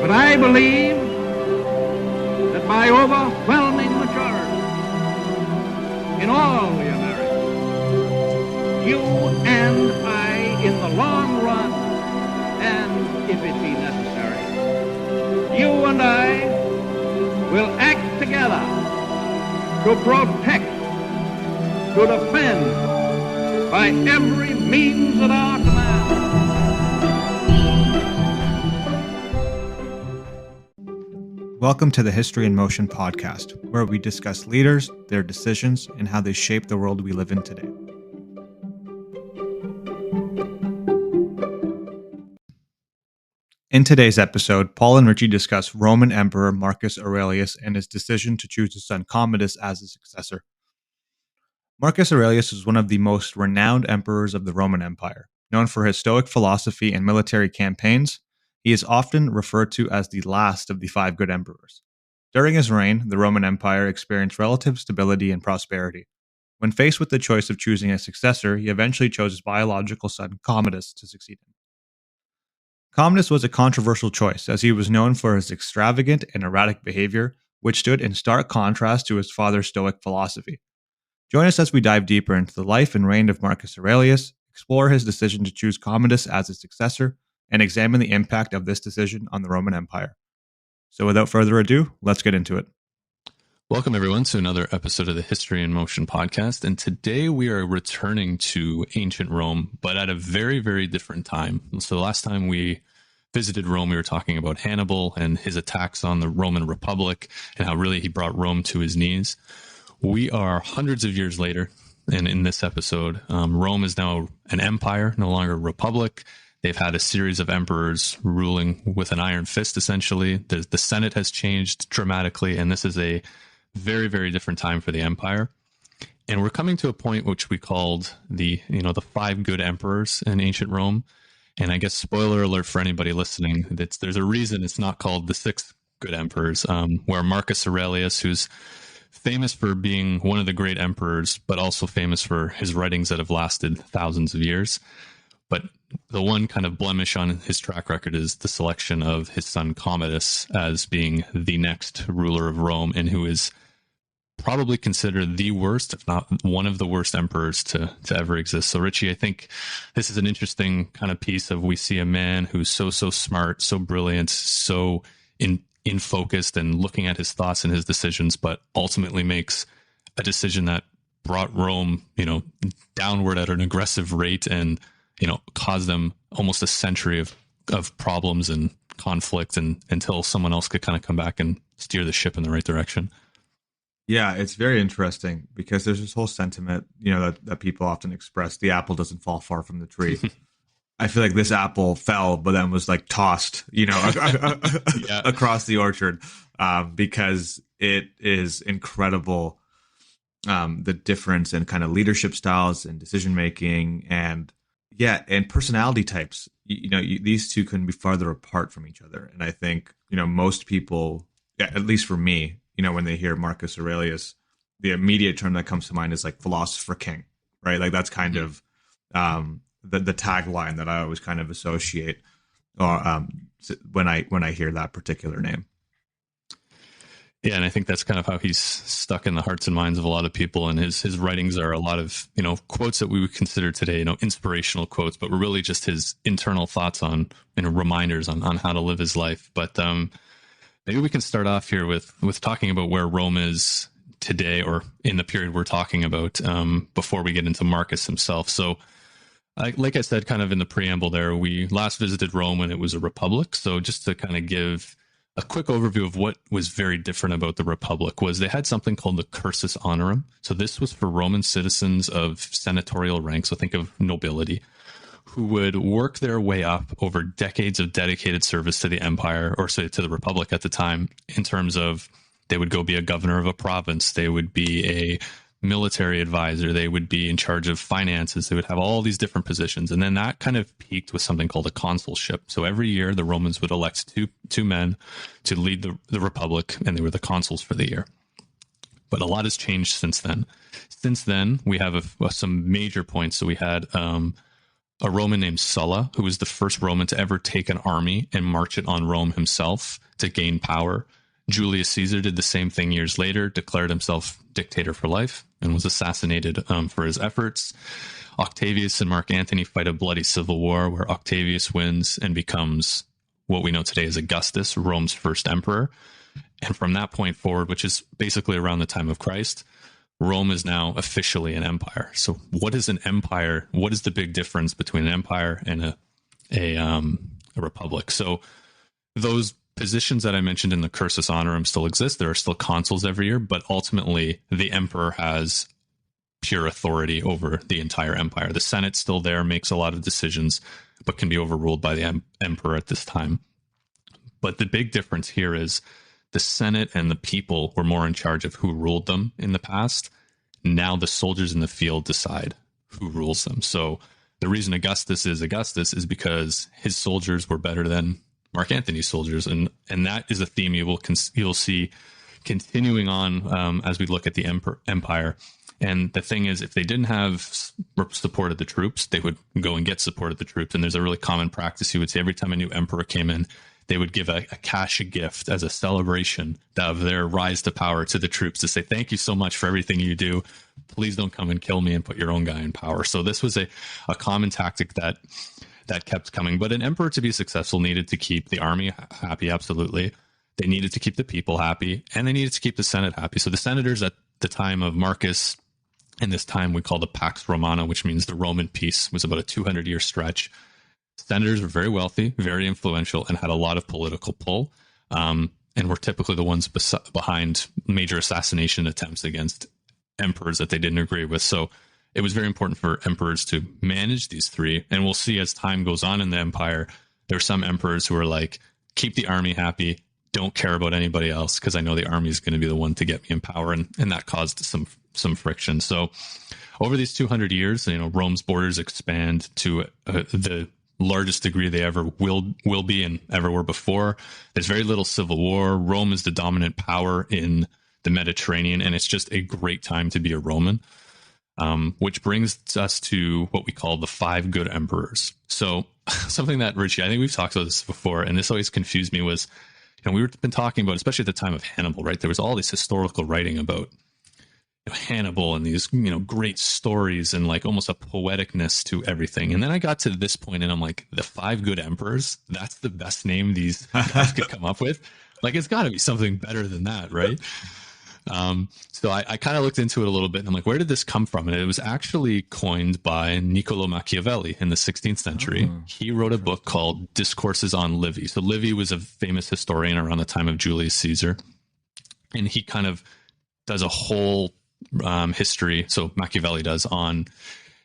But I believe that by overwhelming majority in all the Americas, you and I, in the long run, and if it be necessary, you and I will act together to protect, to defend, by every means at our command. Welcome to the History in Motion podcast, where we discuss leaders, their decisions, and how they shape the world we live in today. In today's episode, Paul and Ritchie discuss Roman Emperor Marcus Aurelius and his decision to choose his son Commodus as his successor. Marcus Aurelius was one of the most renowned emperors of the Roman Empire. Known for his Stoic philosophy and military campaigns, he is often referred to as the last of the five good emperors. During his reign, the Roman Empire experienced relative stability and prosperity. When faced with the choice of choosing a successor, he eventually chose his biological son Commodus to succeed him. Commodus was a controversial choice, as he was known for his extravagant and erratic behavior, which stood in stark contrast to his father's Stoic philosophy. Join us as we dive deeper into the life and reign of Marcus Aurelius, explore his decision to choose Commodus as his successor, and examine the impact of this decision on the Roman Empire. So without further ado, let's get into it. Welcome everyone to another episode of the History in Motion podcast. And today we are returning to ancient Rome, but at a very, very different time. So last time we visited Rome, we were talking about Hannibal and his attacks on the Roman Republic and how really he brought Rome to his knees. We are hundreds of years later. And in this episode, Rome is now an empire, no longer a republic. They've had a series of emperors ruling with an iron fist, essentially. The Senate has changed dramatically, and this is a very, very different time for the empire. And we're coming to a point which we called the five good emperors in ancient Rome. And I guess spoiler alert for anybody listening, there's a reason it's not called the six good emperors, where Marcus Aurelius, who's famous for being one of the great emperors, but also famous for his writings that have lasted thousands of years. But the one kind of blemish on his track record is the selection of his son Commodus as being the next ruler of Rome, and who is probably considered the worst, if not one of the worst emperors to ever exist. So Ritchie, I think this is an interesting kind of piece of, we see a man who's so smart, so brilliant, so in focused and looking at his thoughts and his decisions, but ultimately makes a decision that brought Rome, downward at an aggressive rate and caused them almost a century of problems and conflict, and until someone else could kind of come back and steer the ship in the right direction. Yeah, it's very interesting because there's this whole sentiment, that people often express: the apple doesn't fall far from the tree. I feel like this apple fell, but then was like tossed, across the orchard, because it is incredible, the difference in kind of leadership styles and decision making, and personality types. These two couldn't be farther apart from each other. And I think, most people, at least for me, when they hear Marcus Aurelius, the immediate term that comes to mind is like philosopher king, right? Like that's kind of the tagline that I always kind of associate when I hear that particular name. Yeah, and I think that's kind of how he's stuck in the hearts and minds of a lot of people. And his writings are a lot of, quotes that we would consider today, inspirational quotes, but were really just his internal thoughts on, reminders on how to live his life. But maybe we can start off here with talking about where Rome is today, or in the period we're talking about, before we get into Marcus himself. So like I said, kind of in the preamble there, we last visited Rome when it was a republic. So just to kind of give a quick overview of what was very different about the Republic was they had something called the cursus honorum. So this was for Roman citizens of senatorial rank, so think of nobility, who would work their way up over decades of dedicated service to the empire, or to the Republic at the time, in terms of they would go be a governor of a province, they would be a military advisor, they would be in charge of finances, they would have all these different positions. And then that kind of peaked with something called a consulship. So every year the Romans would elect two men to lead the Republic, and they were the consuls for the year. But a lot has changed since then. Since then, we have some major points. So we had a Roman named Sulla, who was the first Roman to ever take an army and march it on Rome himself to gain power. Julius Caesar did the same thing years later, declared himself dictator for life, and was assassinated for his efforts. Octavius and Mark Antony fight a bloody civil war where Octavius wins and becomes what we know today as Augustus, Rome's first emperor. And from that point forward, which is basically around the time of Christ, Rome is now officially an empire. So what is an empire? What is the big difference between an empire and a republic? So those positions that I mentioned in the cursus honorum still exist. There are still consuls every year, but ultimately the emperor has pure authority over the entire empire. The Senate's still there, makes a lot of decisions, but can be overruled by the emperor at this time. But the big difference here is the Senate and the people were more in charge of who ruled them in the past. Now the soldiers in the field decide who rules them. So the reason Augustus is because his soldiers were better than Mark Antony's soldiers. And that is a theme you'll see continuing on as we look at the empire. And the thing is, if they didn't have support of the troops, they would go and get support of the troops. And there's a really common practice. You would say every time a new emperor came in, they would give a cash gift as a celebration of their rise to power to the troops to say, thank you so much for everything you do. Please don't come and kill me and put your own guy in power. So this was a common tactic that kept coming. But an emperor, to be successful, needed to keep the army happy. Absolutely. They needed to keep the people happy, and they needed to keep the Senate happy. So the senators at the time of Marcus, and this time we call the Pax Romana, which means the Roman peace, was about a 200-year stretch. Senators were very wealthy, very influential, and had a lot of political pull, and were typically the ones behind major assassination attempts against emperors that they didn't agree with. So it was very important for emperors to manage these three. And we'll see as time goes on in the empire, there are some emperors who are like, keep the army happy, don't care about anybody else, because I know the army is going to be the one to get me in power. And that caused some friction. So over these 200 years, Rome's borders expand to the largest degree they ever will be and ever were before. There's very little civil war. Rome is the dominant power in the Mediterranean, and it's just a great time to be a Roman, which brings us to what we call the 5 good emperors. So something that, Ritchie, I think we've talked about this before, and this always confused me, was, we've been talking about, especially at the time of Hannibal, right? There was all this historical writing about Hannibal and these, great stories and like almost a poeticness to everything. And then I got to this point and I'm like, the 5 good emperors, that's the best name these guys could come up with. Like, it's got to be something better than that, right? So I kind of looked into it a little bit and I'm like, where did this come from? And it was actually coined by Niccolo Machiavelli in the 16th century. He wrote a book called Discourses on Livy. So Livy was a famous historian around the time of Julius Caesar. And he kind of does a whole history, so Machiavelli does, on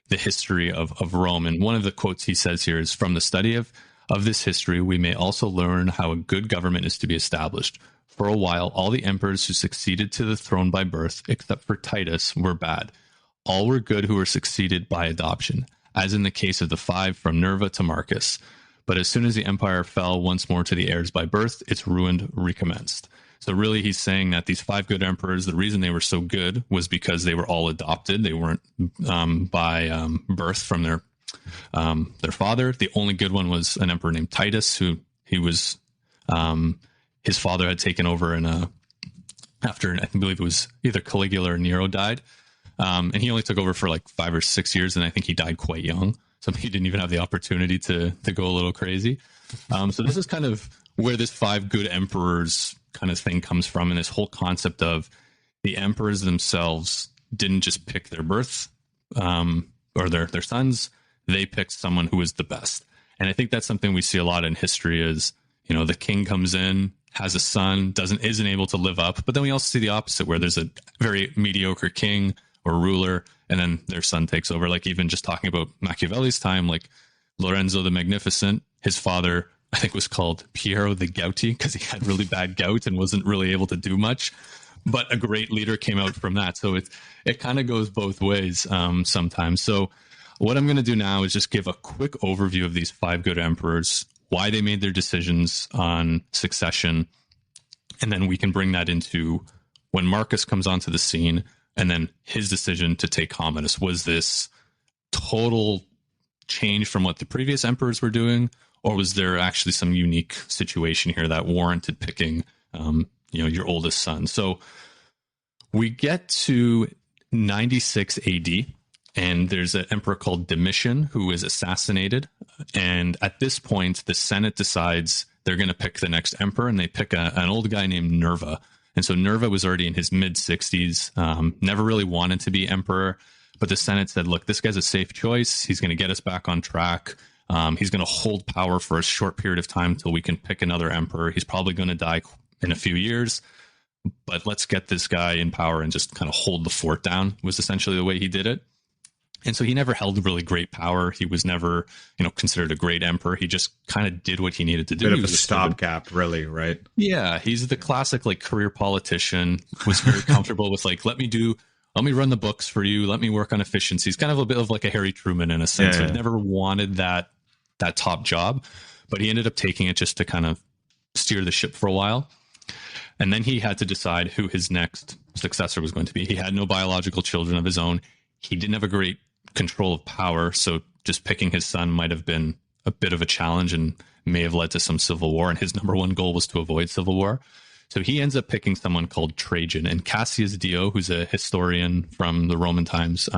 the history of Rome. And one of the quotes he says here is, from the study of this history, we may also learn how a good government is to be established. For a while, all the emperors who succeeded to the throne by birth, except for Titus, were bad. All were good who were succeeded by adoption, as in the case of the 5 from Nerva to Marcus. But as soon as the empire fell once more to the heirs by birth, its ruin recommenced. So really, he's saying that these 5 good emperors, the reason they were so good was because they were all adopted. They weren't by birth from their father. The only good one was an emperor named Titus, who he was his father had taken over after I believe it was either Caligula or Nero died, and he only took over for like 5 or 6 years, and I think he died quite young. So he didn't even have the opportunity to go a little crazy. So this is kind of where this 5 good emperors kind of thing comes from, and this whole concept of the emperors themselves didn't just pick their birth or their sons. They picked someone who was the best. And I think that's something we see a lot in history is, the king comes in, has a son, isn't able to live up. But then we also see the opposite, where there's a very mediocre king or ruler, and then their son takes over. Like, even just talking about Machiavelli's time, like Lorenzo the Magnificent, his father, I think, was called Piero the Gouty because he had really bad gout and wasn't really able to do much. But a great leader came out from that. So it kind of goes both ways sometimes. So what I'm going to do now is just give a quick overview of these 5 good emperors, why they made their decisions on succession, and then we can bring that into when Marcus comes onto the scene, and then his decision to take Commodus. Was this total change from what the previous emperors were doing, or was there actually some unique situation here that warranted picking, your oldest son? So we get to 96 AD, and there's an emperor called Domitian who is assassinated. And at this point, the Senate decides they're going to pick the next emperor, and they pick an old guy named Nerva. And so Nerva was already in his mid-60s, never really wanted to be emperor. But the Senate said, look, this guy's a safe choice. He's going to get us back on track. He's going to hold power for a short period of time until we can pick another emperor. He's probably going to die in a few years. But let's get this guy in power and just kind of hold the fort down, was essentially the way he did it. And so he never held really great power. He was never, considered a great emperor. He just kind of did what he needed to do. Bit he of was a stopgap, really, right? Yeah, he's the classic career politician. Was very comfortable with let me run the books for you. Let me work on efficiencies. Kind of a bit of like a Harry Truman in a sense. Yeah. He never wanted that top job, but he ended up taking it just to kind of steer the ship for a while. And then he had to decide who his next successor was going to be. He had no biological children of his own. He didn't have a great control of power, so just picking his son might have been a bit of a challenge and may have led to some civil war. And his number one goal was to avoid civil war. So he ends up picking someone called Trajan. And Cassius Dio, who's a historian from the Roman times,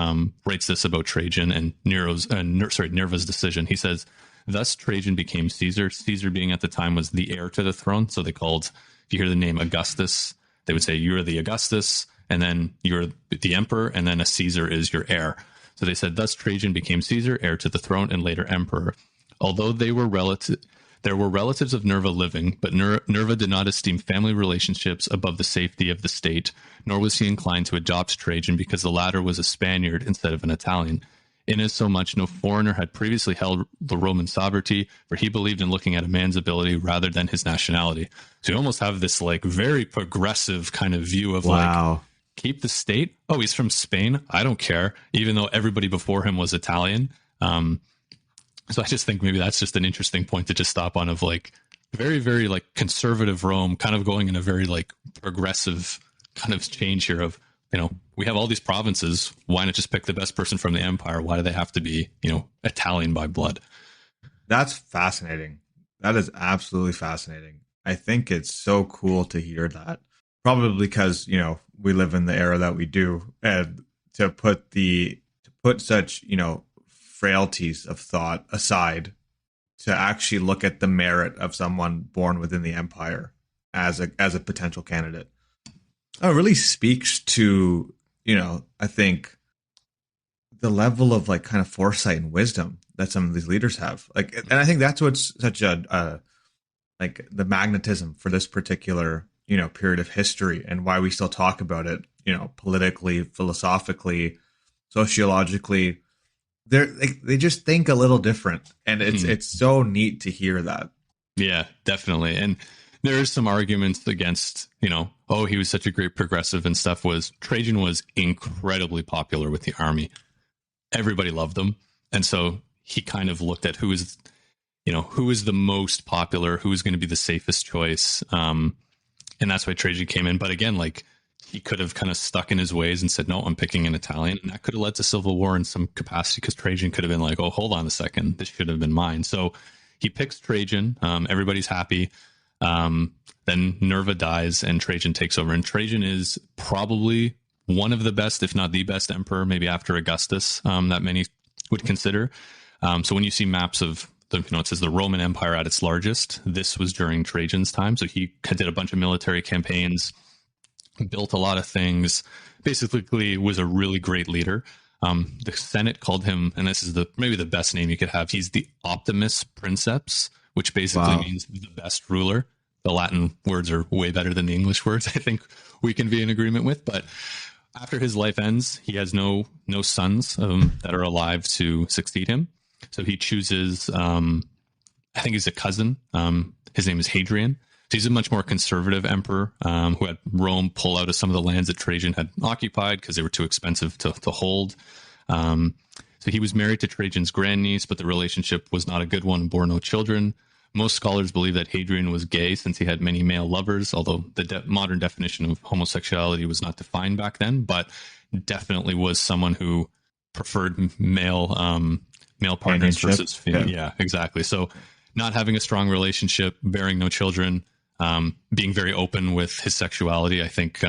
writes this about Trajan and Nerva's decision. He says, thus Trajan became Caesar. Caesar being at the time was the heir to the throne. So they called, if you hear the name Augustus, they would say you're the Augustus, and then you're the emperor, and then a Caesar is your heir. So they said, thus Trajan became Caesar, heir to the throne, and later emperor. Although there were relatives of Nerva living, but Nerva did not esteem family relationships above the safety of the state, nor was he inclined to adopt Trajan because the latter was a Spaniard instead of an Italian. Inasmuch no foreigner had previously held the Roman sovereignty, for he believed in looking at a man's ability rather than his nationality. So you almost have this very progressive kind of view of keep the state. Oh, he's from Spain. I don't care, even though everybody before him was Italian. So I just think maybe that's just an interesting point to just stop on of very, very conservative Rome kind of going in a very progressive kind of change here of, we have all these provinces. Why not just pick the best person from the empire? Why do they have to be, Italian by blood? That's fascinating. That is absolutely fascinating. I think it's so cool to hear that. Probably because, we live in the era that we do, and to put such, frailties of thought aside to actually look at the merit of someone born within the empire as a potential candidate. It really speaks to, I think the level of kind of foresight and wisdom that some of these leaders have. And I think that's what's such the magnetism for this particular, period of history, and why we still talk about it, politically, philosophically, sociologically. They just think a little different, and it's so neat to hear that. Yeah, definitely. And there's some arguments against, he was such a great progressive and stuff. Trajan was incredibly popular with the army. Everybody loved him. And so he kind of looked at who is the most popular, who is going to be the safest choice. And that's why Trajan came in. But again, he could have kind of stuck in his ways and said, no, I'm picking an Italian. And that could have led to civil war in some capacity, because Trajan could have been oh, hold on a second, this should have been mine. So he picks Trajan. Everybody's happy. Then Nerva dies and Trajan takes over. And Trajan is probably one of the best, if not the best emperor, maybe after Augustus, that many would consider. So when you see maps of it says the Roman Empire at its largest, this was during Trajan's time. So he did a bunch of military campaigns, built a lot of things, basically was a really great leader. The Senate called him, and this is maybe the best name you could have, he's the Optimus Princeps, which basically means the best ruler. The Latin words are way better than the English words, I think we can be in agreement with. But after his life ends, he has no sons that are alive to succeed him. So he chooses, I think he's a cousin. His name is Hadrian. So he's a much more conservative emperor who had Rome pull out of some of the lands that Trajan had occupied because they were too expensive to hold. So he was married to Trajan's grandniece, but the relationship was not a good one and bore no children. Most scholars believe that Hadrian was gay since he had many male lovers, although the modern definition of homosexuality was not defined back then, but definitely was someone who preferred male male partners Companionship. versus female. Yeah, exactly. So not having a strong relationship, bearing no children, being very open with his sexuality, I think,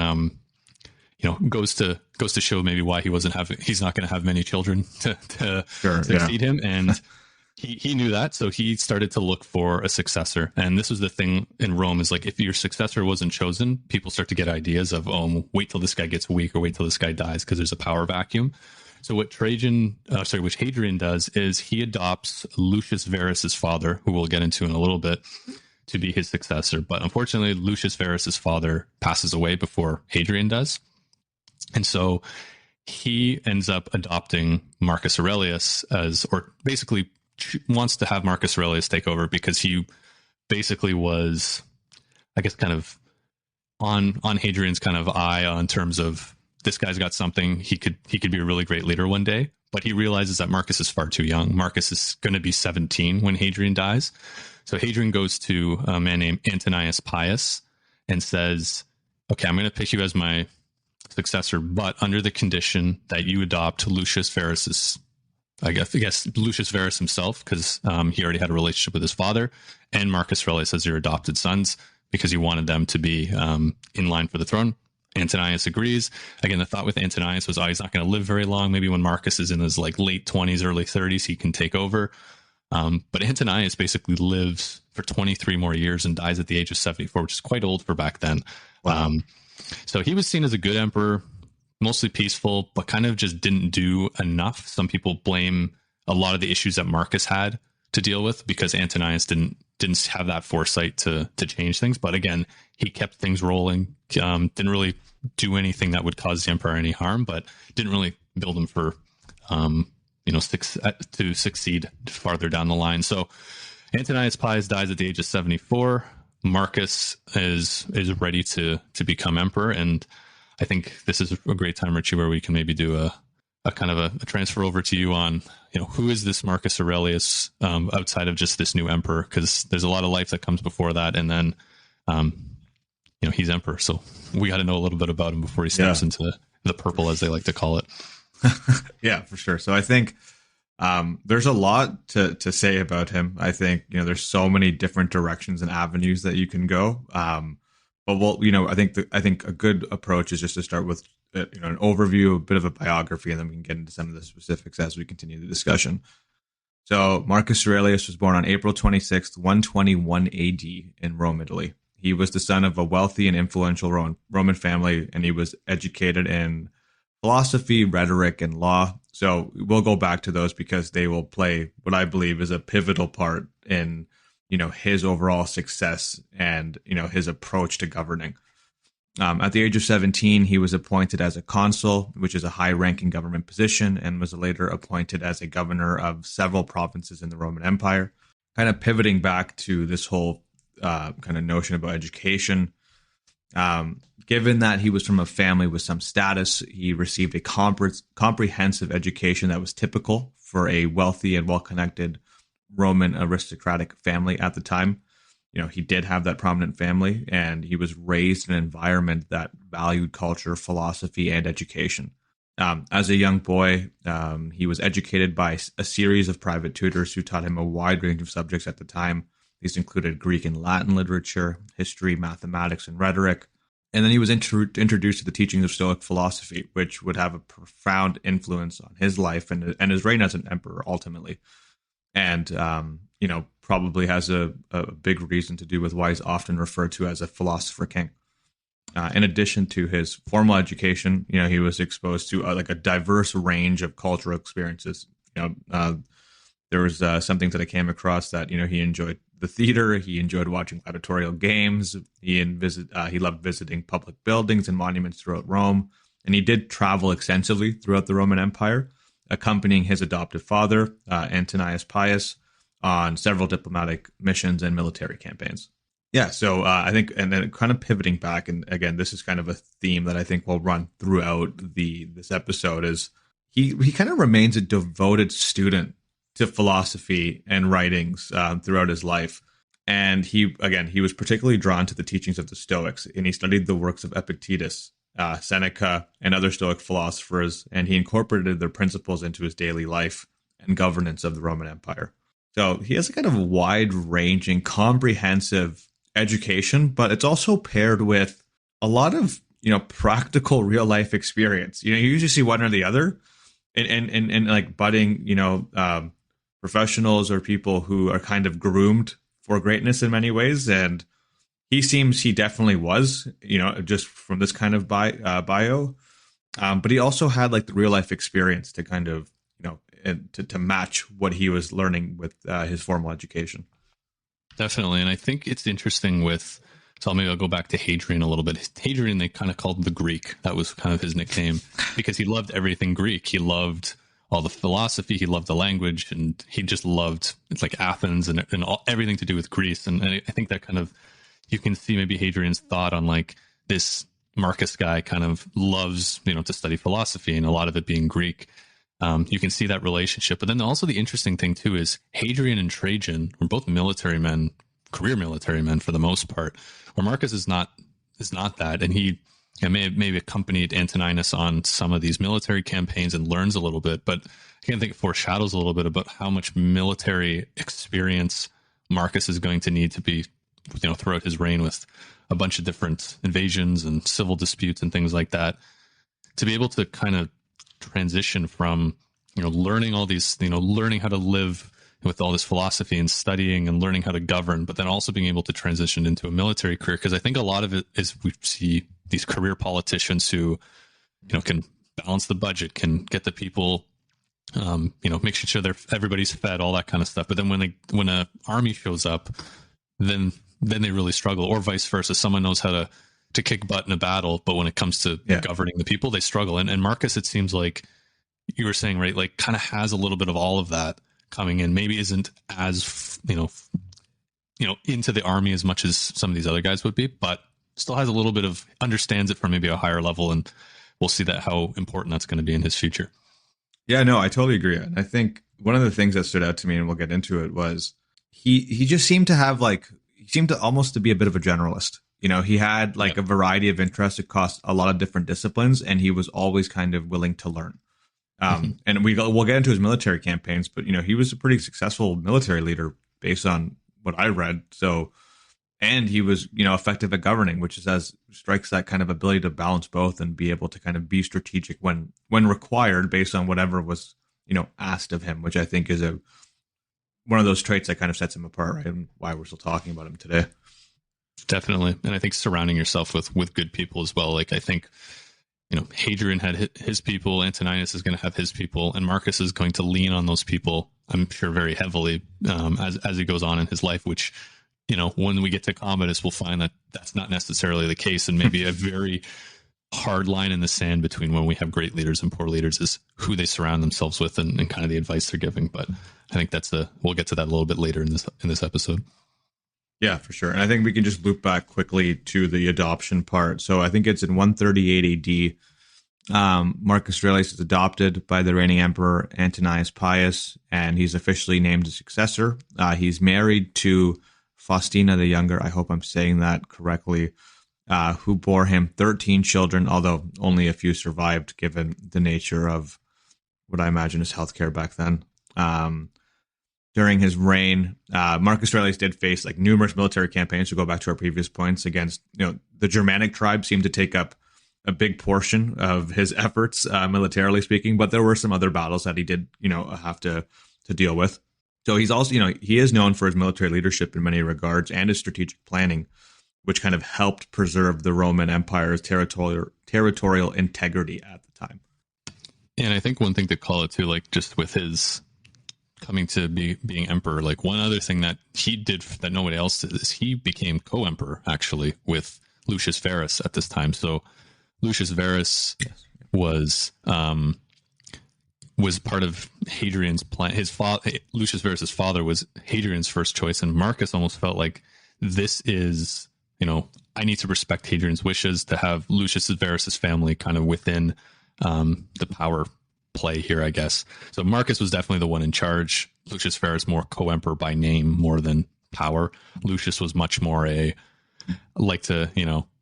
goes to show maybe why he's not going to have many children to Sure, succeed him. And he knew that. So he started to look for a successor. And this was the thing in Rome, is like, if your successor wasn't chosen, people start to get ideas of, wait till this guy gets weak, or wait till this guy dies, because there's a power vacuum. So what which Hadrian does is he adopts Lucius Verus's father, who we'll get into in a little bit, to be his successor. But unfortunately, Lucius Verus's father passes away before Hadrian does. And so he ends up adopting Marcus Aurelius basically wants to have Marcus Aurelius take over, because he basically was, I guess, kind of on Hadrian's kind of eye on terms of, this guy's got something. He could be a really great leader one day, but he realizes that Marcus is far too young. Marcus is going to be 17 when Hadrian dies. So Hadrian goes to a man named Antonius Pius and says, okay, I'm going to pick you as my successor, but under the condition that you adopt Lucius Verus's, I guess Lucius Verus himself, because he already had a relationship with his father, and Marcus Aurelius as your adopted sons, because he wanted them to be in line for the throne. Antonius agrees. Again, the thought with Antonius was, he's not going to live very long. Maybe when Marcus is in his like late 20s, early 30s, he can take over. But Antonius basically lives for 23 more years and dies at the age of 74, which is quite old for back then. Wow. So he was seen as a good emperor, mostly peaceful, but kind of just didn't do enough. Some people blame a lot of the issues that Marcus had to deal with because Antonius didn't have that foresight to change things. But again, he kept things rolling, didn't really do anything that would cause the emperor any harm, but didn't really build him for, to succeed farther down the line. So Antonius Pius dies at the age of 74. Marcus is ready to become emperor. And I think this is a great time, Ritchie, where we can maybe do a kind of a transfer over to you on, who is this Marcus Aurelius outside of just this new emperor? Because there's a lot of life that comes before that. And then, he's emperor. So we got to know a little bit about him before he steps into the purple, as they like to call it. Yeah, for sure. So I think there's a lot to say about him. I think, there's so many different directions and avenues that you can go. But I think a good approach is just to start with an overview, a bit of a biography, and then we can get into some of the specifics as we continue the discussion. So Marcus Aurelius was born on April 26th, 121 AD in Rome, Italy. He was the son of a wealthy and influential Roman family, and he was educated in philosophy, rhetoric, and law. So we'll go back to those because they will play what I believe is a pivotal part in his overall success and his approach to governing. At the age of 17, he was appointed as a consul, which is a high-ranking government position, and was later appointed as a governor of several provinces in the Roman Empire. Kind of pivoting back to this whole kind of notion about education. Given that he was from a family with some status, he received a comprehensive education that was typical for a wealthy and well-connected Roman aristocratic family at the time. He did have that prominent family, and he was raised in an environment that valued culture, philosophy, and education. As a young boy, he was educated by a series of private tutors who taught him a wide range of subjects at the time. These included Greek and Latin literature, history, mathematics, and rhetoric. And then he was introduced to the teachings of Stoic philosophy, which would have a profound influence on his life and his reign as an emperor ultimately. And, probably has a big reason to do with why he's often referred to as a philosopher king. In addition to his formal education, he was exposed to a diverse range of cultural experiences. There was some things that I came across that, he enjoyed the theater. He enjoyed watching gladiatorial games. He loved visiting public buildings and monuments throughout Rome. And he did travel extensively throughout the Roman Empire, accompanying his adoptive father, Antonius Pius, on several diplomatic missions and military campaigns. Yeah, so I think, and then kind of pivoting back, and again, this is kind of a theme that I think will run throughout this episode, is he kind of remains a devoted student to philosophy and writings throughout his life. And he was particularly drawn to the teachings of the Stoics, and he studied the works of Epictetus, Seneca, and other Stoic philosophers, and he incorporated their principles into his daily life. and governance of the Roman Empire. So he has a kind of wide-ranging, comprehensive education, but it's also paired with a lot of, practical real-life experience. You usually see one or the other, and like budding, professionals or people who are kind of groomed for greatness in many ways. And he definitely was, just from this kind of bio. But he also had like the real life experience to kind of, to match what he was learning with his formal education. Definitely. And I think it's interesting so maybe I'll go back to Hadrian a little bit. Hadrian, they kind of called the Greek. That was kind of his nickname because he loved everything Greek. He loved all the philosophy. He loved the language, and he just loved like Athens and everything to do with Greece. And I think that kind of, you can see maybe Hadrian's thought on like this Marcus guy kind of loves, to study philosophy, and a lot of it being Greek. You can see that relationship. But then also the interesting thing too is Hadrian and Trajan were both military men, career military men for the most part, where Marcus is not that. And he may have maybe accompanied Antoninus on some of these military campaigns and learns a little bit, but I can think it foreshadows a little bit about how much military experience Marcus is going to need to be, throughout his reign, with a bunch of different invasions and civil disputes and things like that, to be able to kind of transition from, learning all these, learning how to live with all this philosophy and studying and learning how to govern, but then also being able to transition into a military career. Because I think a lot of it is we see these career politicians who, can balance the budget, can get the people, make sure everybody's fed, all that kind of stuff. But then when an army shows up, then they really struggle, or vice versa. Someone knows how to kick butt in a battle, but when it comes to governing the people, they struggle. And Marcus, it seems like you were saying, right, like kind of has a little bit of all of that coming in. Maybe isn't as, into the army as much as some of these other guys would be, but still has a little bit of, understands it from maybe a higher level. And we'll see that how important that's going to be in his future. Yeah, no, I totally agree. And I think one of the things that stood out to me, and we'll get into it, was he just seemed to have he seemed to almost to be a bit of a generalist. He had a variety of interests across a lot of different disciplines, and he was always kind of willing to learn. And we'll get into his military campaigns, but he was a pretty successful military leader based on what I read. So, and he was effective at governing, which strikes that kind of ability to balance both and be able to kind of be strategic when required based on whatever was asked of him, which I think is one of those traits that kind of sets him apart, right? And why we're still talking about him today. Definitely. And I think surrounding yourself with good people as well. Like I think, Hadrian had his people, Antoninus is going to have his people, and Marcus is going to lean on those people, I'm sure, very heavily as he goes on in his life, which, when we get to Commodus, we'll find that that's not necessarily the case. And maybe a very hard line in the sand between when we have great leaders and poor leaders is who they surround themselves with and kind of the advice they're giving. But I think we'll get to that a little bit later in this episode. Yeah, for sure. And I think we can just loop back quickly to the adoption part. So I think it's in 138 AD. Marcus Aurelius is adopted by the reigning emperor Antonius Pius, and he's officially named a successor. He's married to Faustina the Younger, I hope I'm saying that correctly, who bore him 13 children, although only a few survived given the nature of what I imagine is healthcare back then. During his reign, Marcus Aurelius did face numerous military campaigns, to go back to our previous points, against the Germanic tribes seemed to take up a big portion of his efforts, militarily speaking, but there were some other battles that he did have to deal with. So he's also he is known for his military leadership in many regards and his strategic planning, which kind of helped preserve the Roman Empire's territorial integrity at the time. And I think one thing to call it too, just with his coming to being emperor, one other thing that he did that nobody else did is he became co-emperor actually with Lucius Verus at this time. So Lucius Verus was part of Hadrian's plan. His father, Lucius Verus's father, was Hadrian's first choice, and Marcus almost felt like this is, I need to respect Hadrian's wishes to have Lucius Verus's family kind of within the power play here, I guess. So Marcus was definitely the one in charge. Lucius Verus more co-emperor by name more than power. Lucius was much more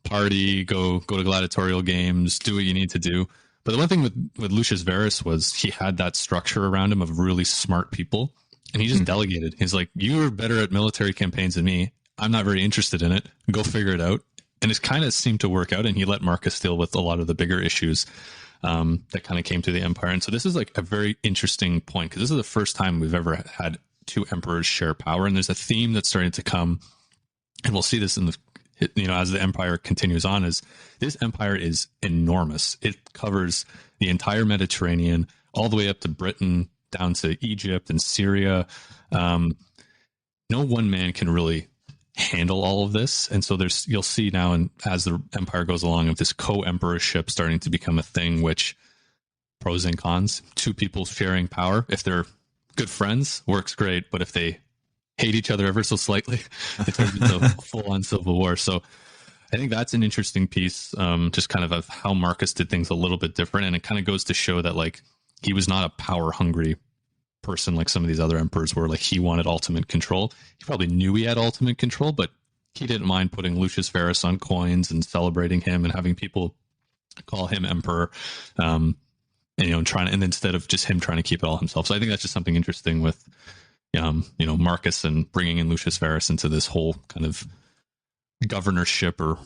party, go to gladiatorial games, do what you need to do. But the one thing with Lucius Verus was he had that structure around him of really smart people, and he just delegated. He's like, you're better at military campaigns than me. I'm not very interested in it. Go figure it out. And it kind of seemed to work out, and he let Marcus deal with a lot of the bigger issues that kind of came to the empire. And so this is like a very interesting point, because this is the first time we've ever had two emperors share power. And there's a theme that's starting to come, and we'll see this in the, as the empire continues on, is this empire is enormous. It covers the entire Mediterranean, all the way up to Britain, down to Egypt and Syria. No one man can really handle all of this. And so you'll see now, and as the empire goes along, of this co-emperorship starting to become a thing, which pros and cons, two people sharing power. If they're good friends, works great. But if they hate each other ever so slightly, it turns into a full-on civil war. So I think that's an interesting piece, just kind of how Marcus did things a little bit different. And it kind of goes to show that, like, he was not a power-hungry person like some of these other emperors were. Like, he wanted ultimate control. He probably knew he had ultimate control, but he didn't mind putting Lucius Verus on coins and celebrating him and having people call him emperor, and instead of just him trying to keep it all himself. So I think that's just something interesting with Marcus, and bringing in Lucius Verus into this whole kind of governorship or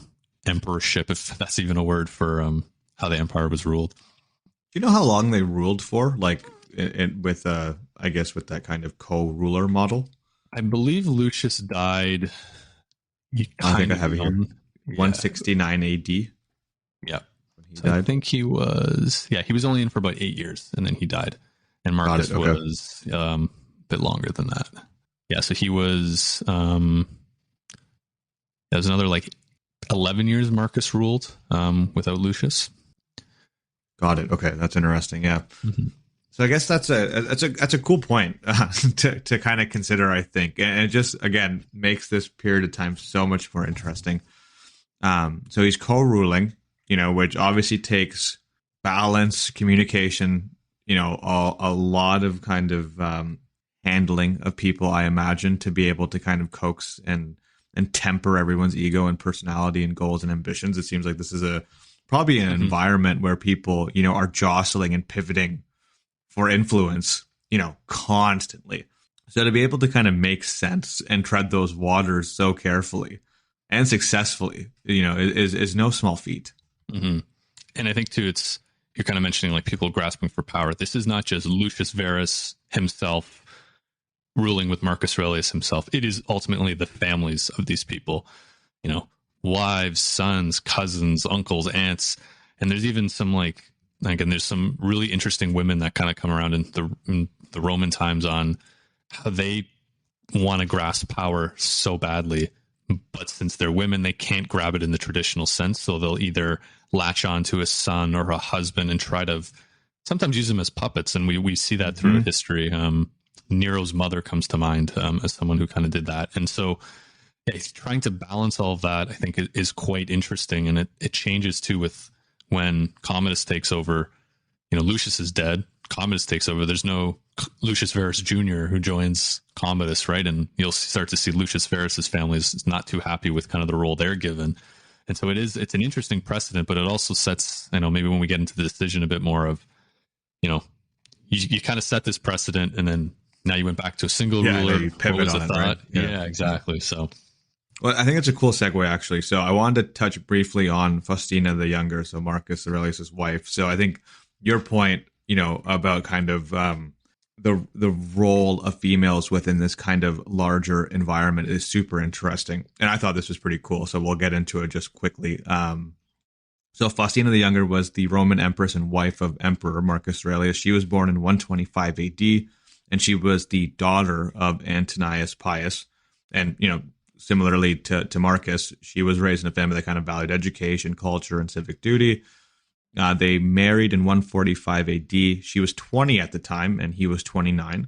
emperorship, if that's even a word, for how the empire was ruled. Do you know how long they ruled for? Like, with that kind of co-ruler model? I believe Lucius died. I think I have it here. 169 AD. Yeah. I think he was only in for about 8 years, and then he died. And Marcus was a bit longer than that. Yeah, so he was, that was another like 11 years Marcus ruled without Lucius. Got it. Okay, that's interesting. Yeah. Mm-hmm. So I guess that's a cool point to kind of consider, I think, and it just again makes this period of time so much more interesting. So he's co-ruling, which obviously takes balance, communication, a lot of kind of handling of people, I imagine, to be able to kind of coax and temper everyone's ego and personality and goals and ambitions. It seems like this is probably an environment where people, are jostling and pivoting for influence, constantly. So to be able to kind of make sense and tread those waters so carefully and successfully, is no small feat. Mm-hmm. And I think too, you're kind of mentioning like people grasping for power. This is not just Lucius Verus himself ruling with Marcus Aurelius himself. It is ultimately the families of these people, wives, sons, cousins, uncles, aunts. And there's even some and there's some really interesting women that kind of come around in the Roman times on how they want to grasp power so badly, but since they're women, they can't grab it in the traditional sense. So they'll either latch on to a son or a husband and try to sometimes use them as puppets. And we see that throughout history. Nero's mother comes to mind as someone who kind of did that. And so he's trying to balance all of that, I think, is quite interesting. And it changes too with when Commodus takes over. Lucius is dead. Commodus takes over. There's no Lucius Verus Jr. who joins Commodus, right? And you'll start to see Lucius Verus's family is not too happy with kind of the role they're given. And so it's an interesting precedent, but it also sets, maybe when we get into the decision a bit more of, you kind of set this precedent, and then now you went back to a single ruler. You pivot what was on the it, thought? Right? Yeah, exactly. So, well, I think it's a cool segue, actually. So I wanted to touch briefly on Faustina the Younger, so Marcus Aurelius' wife. So I think your point, about kind of the role of females within this kind of larger environment is super interesting. And I thought this was pretty cool. So we'll get into it just quickly. So Faustina the Younger was the Roman empress and wife of Emperor Marcus Aurelius. She was born in 125 AD, and she was the daughter of Antonius Pius. And, similarly to Marcus, she was raised in a family that kind of valued education, culture, and civic duty. They married in 145 AD. She was 20 at the time, and he was 29.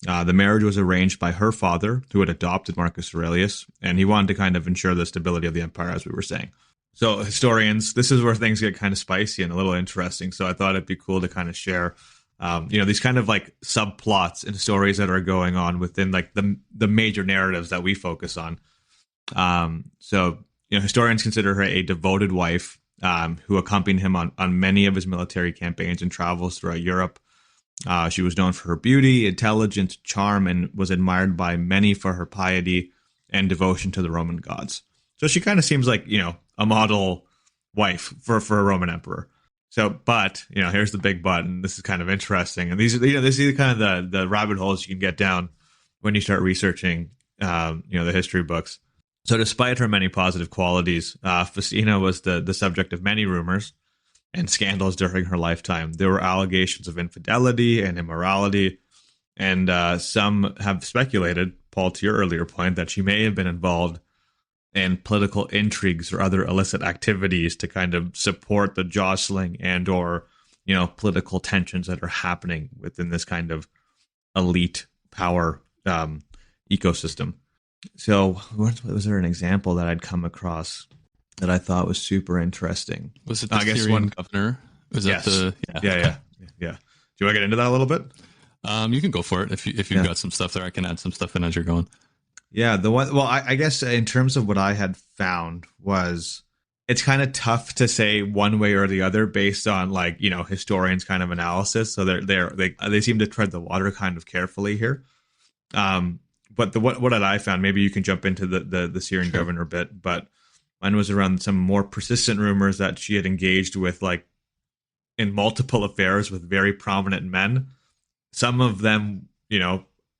The marriage was arranged by her father, who had adopted Marcus Aurelius, and he wanted to kind of ensure the stability of the empire, as we were saying. So historians, this is where things get kind of spicy and a little interesting. So I thought it'd be cool to kind of share, these kind of like subplots and stories that are going on within like the major narratives that we focus on. So historians consider her a devoted wife, who accompanied him on many of his military campaigns and travels throughout Europe. She was known for her beauty, intelligence, charm, and was admired by many for her piety and devotion to the Roman gods. So she kind of seems like, a model wife for a Roman emperor. So, but, here's the big but, and this is kind of interesting. And these are kind of the rabbit holes you can get down when you start researching, the history books. So despite her many positive qualities, Faustina was the subject of many rumors and scandals during her lifetime. There were allegations of infidelity and immorality, and some have speculated, Paul, to your earlier point, that she may have been involved in political intrigues or other illicit activities to kind of support the jostling and or, political tensions that are happening within this kind of elite power ecosystem. So was there an example that I'd come across that I thought was super interesting? Was it the Syrian governor? Was that the yeah. Do you want to get into that a little bit? You can go for it. If you've got some stuff there, I can add some stuff in as you're going. Yeah, the one. Well, I guess in terms of what I had found was it's kind of tough to say one way or the other based on historians' kind of analysis. So they seem to tread the water kind of carefully here. But what I found, maybe you can jump into the Syrian governor bit, but mine was around some more persistent rumors that she had engaged with in multiple affairs with very prominent men. Some of them,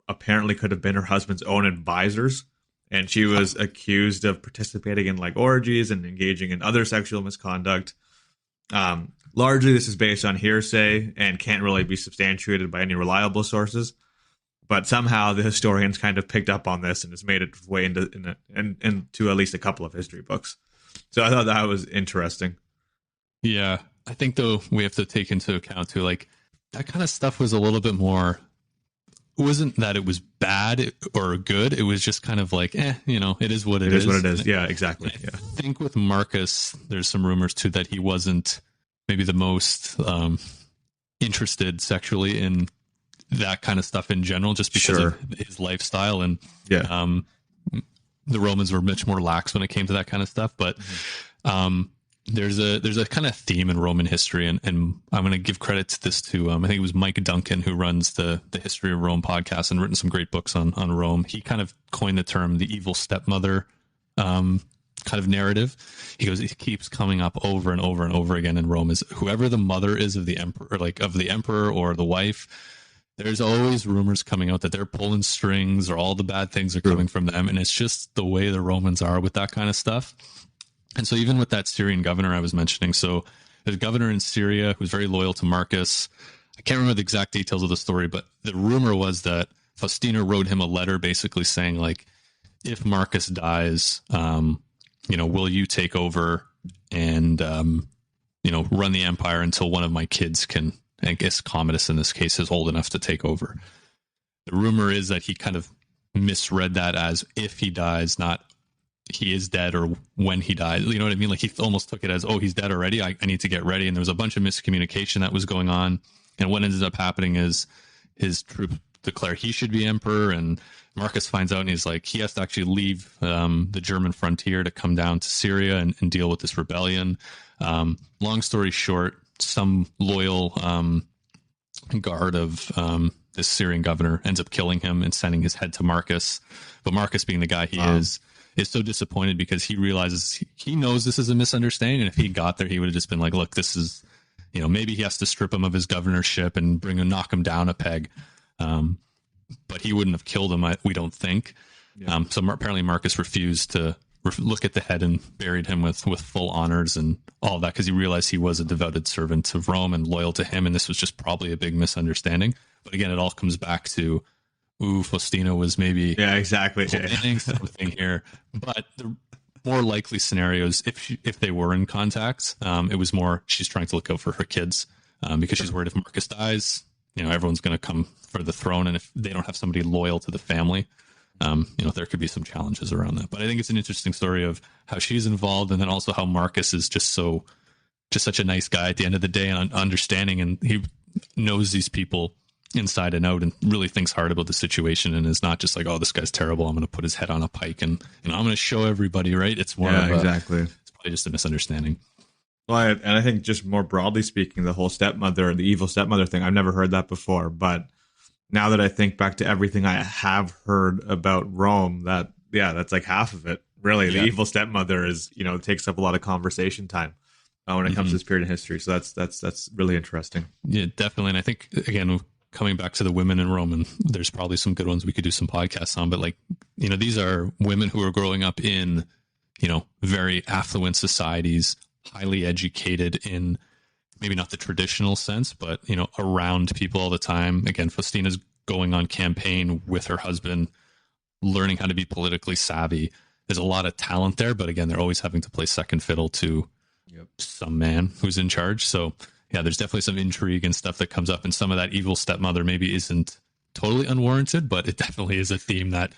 apparently could have been her husband's own advisors, and she was accused of participating in orgies and engaging in other sexual misconduct. Largely, this is based on hearsay and can't really be substantiated by any reliable sources. But somehow the historians kind of picked up on this and it's made its way into at least a couple of history books. So I thought that was interesting. Yeah, I think though we have to take into account too, that kind of stuff was a little bit more. It wasn't that it was bad or good. It was just kind of it is what it is. It is what it is. Yeah, exactly. I think with Marcus, there's some rumors too that he wasn't maybe the most interested sexually in that kind of stuff in general, just because of his lifestyle. And the Romans were much more lax when it came to that kind of stuff. But there's a kind of theme in Roman history, and I'm going to give credit to this to I think it was Mike Duncan, who runs the History of Rome podcast and written some great books on Rome. He kind of coined the term the evil stepmother kind of narrative. He goes, it keeps coming up over and over and over again in Rome, is whoever the mother is of the emperor, or the wife, there's always rumors coming out that they're pulling strings or all the bad things are coming from them. And it's just the way the Romans are with that kind of stuff. And so even with that Syrian governor I was mentioning, so there's a governor in Syria who's very loyal to Marcus. I can't remember the exact details of the story, but the rumor was that Faustina wrote him a letter basically saying, if Marcus dies, will you take over and, run the empire until one of my kids can, I guess Commodus in this case, is old enough to take over. The rumor is that he kind of misread that as if he dies, not he is dead or when he died. You know what I mean? He almost took it as, oh, he's dead already. I need to get ready. And there was a bunch of miscommunication that was going on. And what ended up happening is his troops declare he should be emperor. And Marcus finds out and he's he has to actually leave the German frontier to come down to Syria and deal with this rebellion. Long story short, some loyal guard of this Syrian governor ends up killing him and sending his head to Marcus. But Marcus, being the guy he is so disappointed because he realizes he knows this is a misunderstanding. And if he got there, he would have just been look, this is, maybe he has to strip him of his governorship and knock him down a peg. But he wouldn't have killed him, we don't think. Yeah. So apparently Marcus refused to look at the head and buried him with full honors and all that, because he realized he was a devoted servant of Rome and loyal to him. And this was just probably a big misunderstanding. But again, it all comes back to, Faustina was maybe planning something here. But the more likely scenarios, if they were in contact, it was more she's trying to look out for her kids because she's worried if Marcus dies, everyone's going to come for the throne. And if they don't have somebody loyal to the family, there could be some challenges around that. But I think it's an interesting story of how she's involved, and then also how Marcus is just such a nice guy at the end of the day and understanding, and he knows these people inside and out and really thinks hard about the situation and is not just oh, this guy's terrible, I'm going to put his head on a pike and I'm going to show everybody, right? It's more of exactly. It's probably just a misunderstanding. Well, and I think just more broadly speaking, the whole stepmother, the evil stepmother thing, I've never heard that before. But now that I think back to everything I have heard about Rome, that's like half of it. Really, the Yeah. evil stepmother is, takes up a lot of conversation time when it comes to this period in history. So that's really interesting. Yeah, definitely. And I think, again, coming back to the women in Rome, and there's probably some good ones we could do some podcasts on, but like, these are women who are growing up in, very affluent societies, highly educated in maybe not the traditional sense, but, around people all the time. Again, Faustina's going on campaign with her husband, learning how to be politically savvy. There's a lot of talent there, but again, they're always having to play second fiddle to some man who's in charge. So yeah, there's definitely some intrigue and stuff that comes up, and some of that evil stepmother maybe isn't totally unwarranted, but it definitely is a theme that,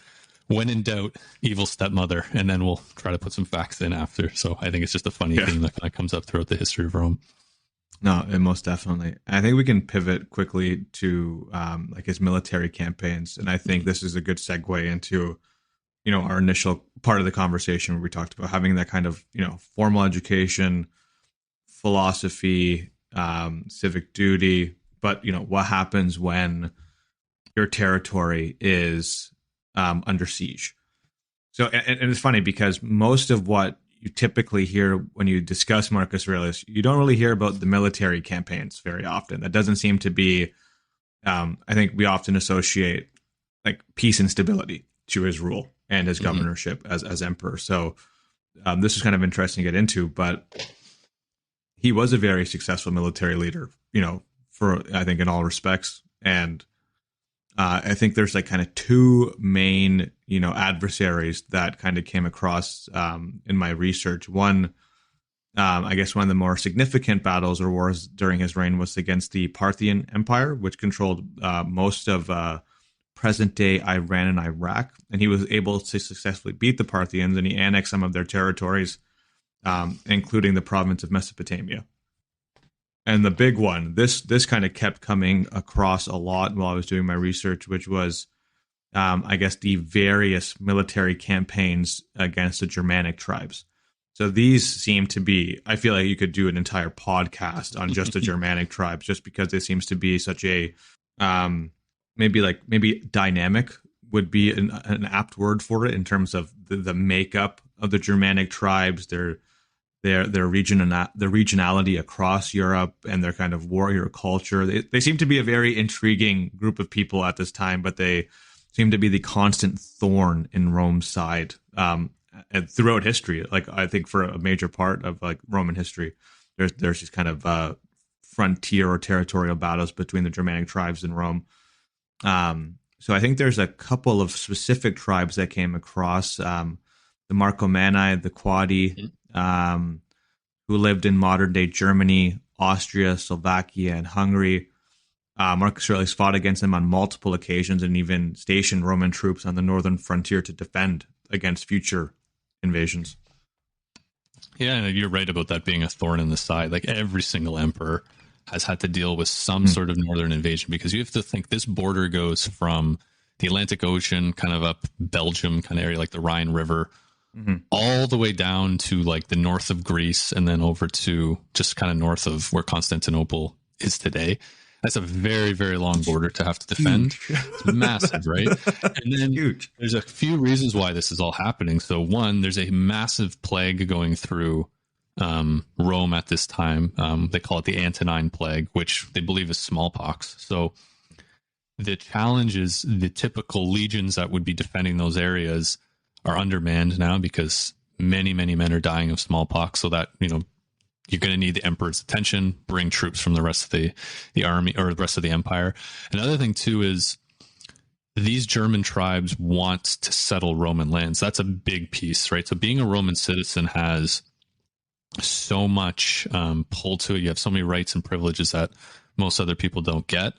when in doubt, evil stepmother, and then we'll try to put some facts in after. So I think it's just a funny theme that kind of comes up throughout the history of Rome. No, and most definitely. I think we can pivot quickly to like his military campaigns, and I think this is a good segue into our initial part of the conversation where we talked about having that kind of formal education, philosophy, civic duty, but what happens when your territory is under siege. So, and it's funny because most of what you typically hear when you discuss Marcus Aurelius, you don't really hear about the military campaigns very often. That doesn't seem to be, I think we often associate like peace and stability to his rule and his governorship as emperor. So this is kind of interesting to get into, but he was a very successful military leader, for, I think, in all respects. And I think there's like kind of two main, adversaries that kind of came across in my research. One, I guess one of the more significant battles or wars during his reign was against the Parthian Empire, which controlled most of present-day Iran and Iraq. And he was able to successfully beat the Parthians, and he annexed some of their territories, including the province of Mesopotamia. And the big one, this kind of kept coming across a lot while I was doing my research, which was, I guess, the various military campaigns against the Germanic tribes. So these seem to be, I feel like you could do an entire podcast on just the Germanic tribes, just because it seems to be such a, maybe dynamic would be an apt word for it, in terms of the makeup of the Germanic tribes, their regionality across Europe, and their kind of warrior culture. They seem to be a very intriguing group of people at this time, but they seem to be the constant thorn in Rome's side and throughout history. Like, I think for a major part of like Roman history, there's these kind of frontier or territorial battles between the Germanic tribes and Rome. So I think there's a couple of specific tribes that came across, the Marcomanni, the Quadi, who lived in modern-day Germany, Austria, Slovakia, and Hungary. Marcus Aurelius fought against them on multiple occasions and even stationed Roman troops on the northern frontier to defend against future invasions. Yeah, you're right about that being a thorn in the side. Like, every single emperor has had to deal with some sort of northern invasion, because you have to think this border goes from the Atlantic Ocean, kind of up Belgium kind of area, like the Rhine River, all the way down to like the north of Greece, and then over to just kind of north of where Constantinople is today. That's a very, very long border to have to defend. It's massive, right? And then there's a few reasons why this is all happening. So one, there's a massive plague going through Rome at this time. They call it the Antonine Plague, which they believe is smallpox. So the challenge is the typical legions that would be defending those areas are undermanned now, because many, many men are dying of smallpox. So that, you're going to need the emperor's attention, bring troops from the rest of the army or the rest of the empire. Another thing too is these German tribes want to settle Roman lands. That's a big piece, right? So being a Roman citizen has so much pull to it. You have so many rights and privileges that most other people don't get.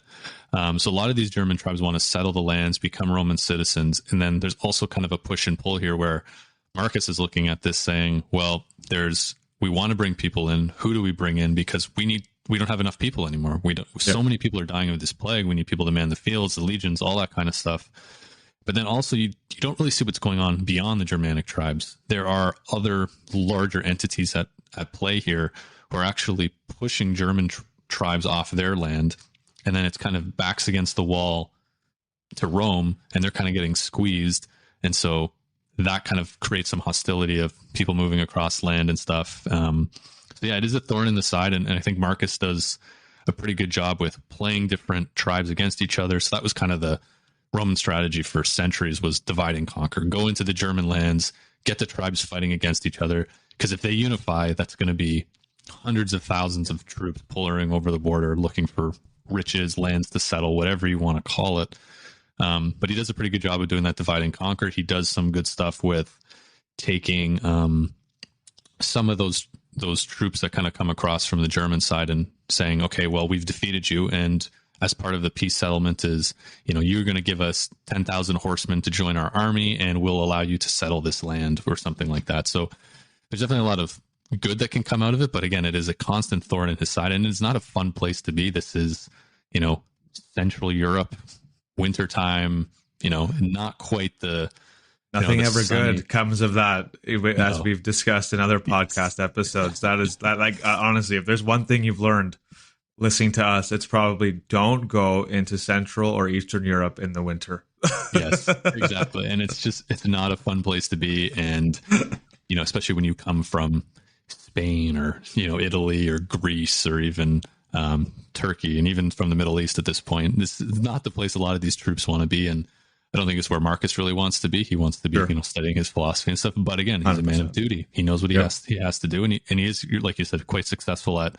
So a lot of these German tribes want to settle the lands, become Roman citizens. And then there's also kind of a push and pull here where Marcus is looking at this saying, well, we want to bring people in. Who do we bring in? Because we don't have enough people anymore. So many people are dying of this plague. We need people to man the fields, the legions, all that kind of stuff. But then also you don't really see what's going on beyond the Germanic tribes. There are other larger entities that at play here who are actually pushing German tribes off their land, and then it's kind of backs against the wall to Rome, and they're kind of getting squeezed, and so that kind of creates some hostility of people moving across land and stuff. So yeah, it is a thorn in the side, and I think Marcus does a pretty good job with playing different tribes against each other. So that was kind of the Roman strategy for centuries, was divide and conquer, go into the German lands, get the tribes fighting against each other, because if they unify, that's going to be hundreds of thousands of troops pulling over the border looking for riches, lands to settle, whatever you want to call it. But he does a pretty good job of doing that divide and conquer. He does some good stuff with taking some of those troops that kind of come across from the German side and saying, okay, well, we've defeated you, and as part of the peace settlement is, you're going to give us 10,000 horsemen to join our army, and we'll allow you to settle this land or something like that. So there's definitely a lot of good that can come out of it. But again, it is a constant thorn in his side, and it's not a fun place to be. This is, Central Europe, wintertime, not quite the... Nothing the ever sunny, good comes of that, as we've discussed in other podcast episodes. Honestly, if there's one thing you've learned listening to us, it's probably don't go into Central or Eastern Europe in the winter. Yes, exactly. And it's not a fun place to be. And, especially when you come from Spain or, Italy or Greece or even Turkey, and even from the Middle East at this point, this is not the place a lot of these troops want to be. And I don't think it's where Marcus really wants to be. He wants to be, Sure. Studying his philosophy and stuff. But again, he's 100%. A man of duty. He knows what he has to do, and he is, like you said, quite successful at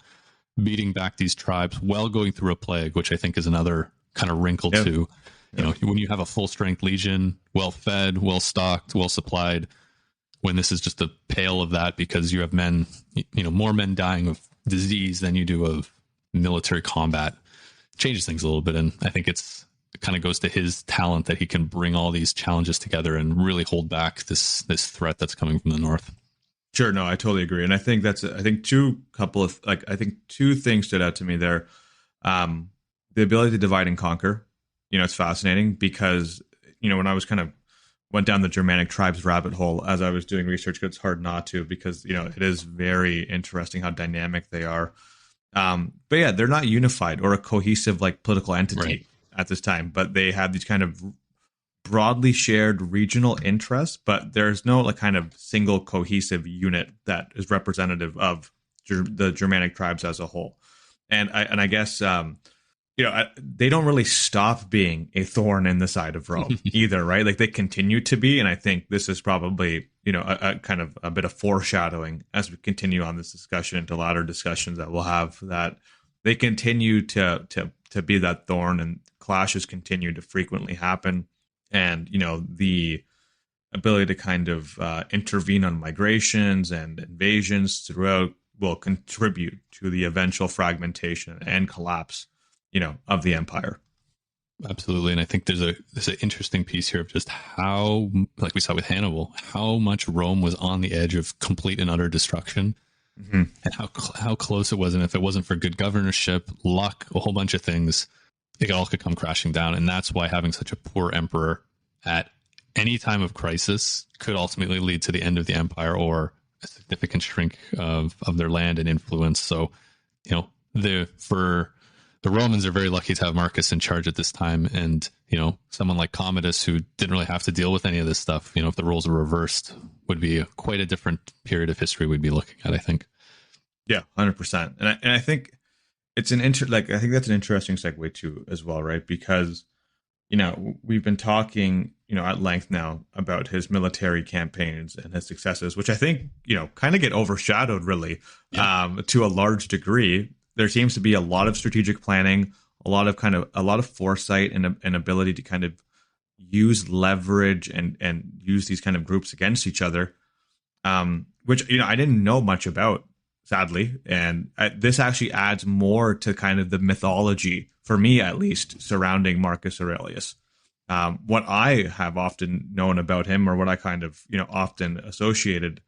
beating back these tribes while going through a plague, which I think is another kind of wrinkle to, when you have a full strength legion, well fed, well stocked, well supplied. When this is just a pale of that, because you have men, more men dying of disease than you do of military combat, changes things a little bit, and I think it kind of goes to his talent that he can bring all these challenges together and really hold back this threat that's coming from the north. Sure, no, I totally agree, and I think two things stood out to me there. The ability to divide and conquer. It's fascinating because when I was kind of went down the Germanic tribes rabbit hole as I was doing research, it's hard not to, because it is very interesting how dynamic they are. But yeah, they're not unified or a cohesive political entity. Right. At this time, but they have these kind of broadly shared regional interests, but there's no kind of single cohesive unit that is representative of the Germanic tribes as a whole. And I guess they don't really stop being a thorn in the side of Rome either, right? They continue to be, and I think this is probably a kind of a bit of foreshadowing as we continue on this discussion into latter discussions that we'll have, that they continue to be that thorn, and clashes continue to frequently happen. And, the ability to kind of intervene on migrations and invasions throughout will contribute to the eventual fragmentation and collapse, of the empire. Absolutely. And I think there's an interesting piece here of just how, like we saw with Hannibal, how much Rome was on the edge of complete and utter destruction. Mm-hmm. And how close it was. And if it wasn't for good governorship, luck, a whole bunch of things, it all could come crashing down. And that's why having such a poor emperor at any time of crisis could ultimately lead to the end of the empire or a significant shrink of their land and influence. So, for the Romans are very lucky to have Marcus in charge at this time. And, someone like Commodus, who didn't really have to deal with any of this stuff, if the roles were reversed, would be quite a different period of history we'd be looking at, I think. Yeah, 100%. And I think it's I think that's an interesting segue too, as well, right? Because, we've been talking, at length now about his military campaigns and his successes, which I think, kind of get overshadowed really, to a large degree. There seems to be a lot of strategic planning, a lot of foresight and ability to kind of use leverage and use these kind of groups against each other, which, I didn't know much about, sadly. And this actually adds more to kind of the mythology, for me at least, surrounding Marcus Aurelius. What I have often known about him, or what I kind of, often associated,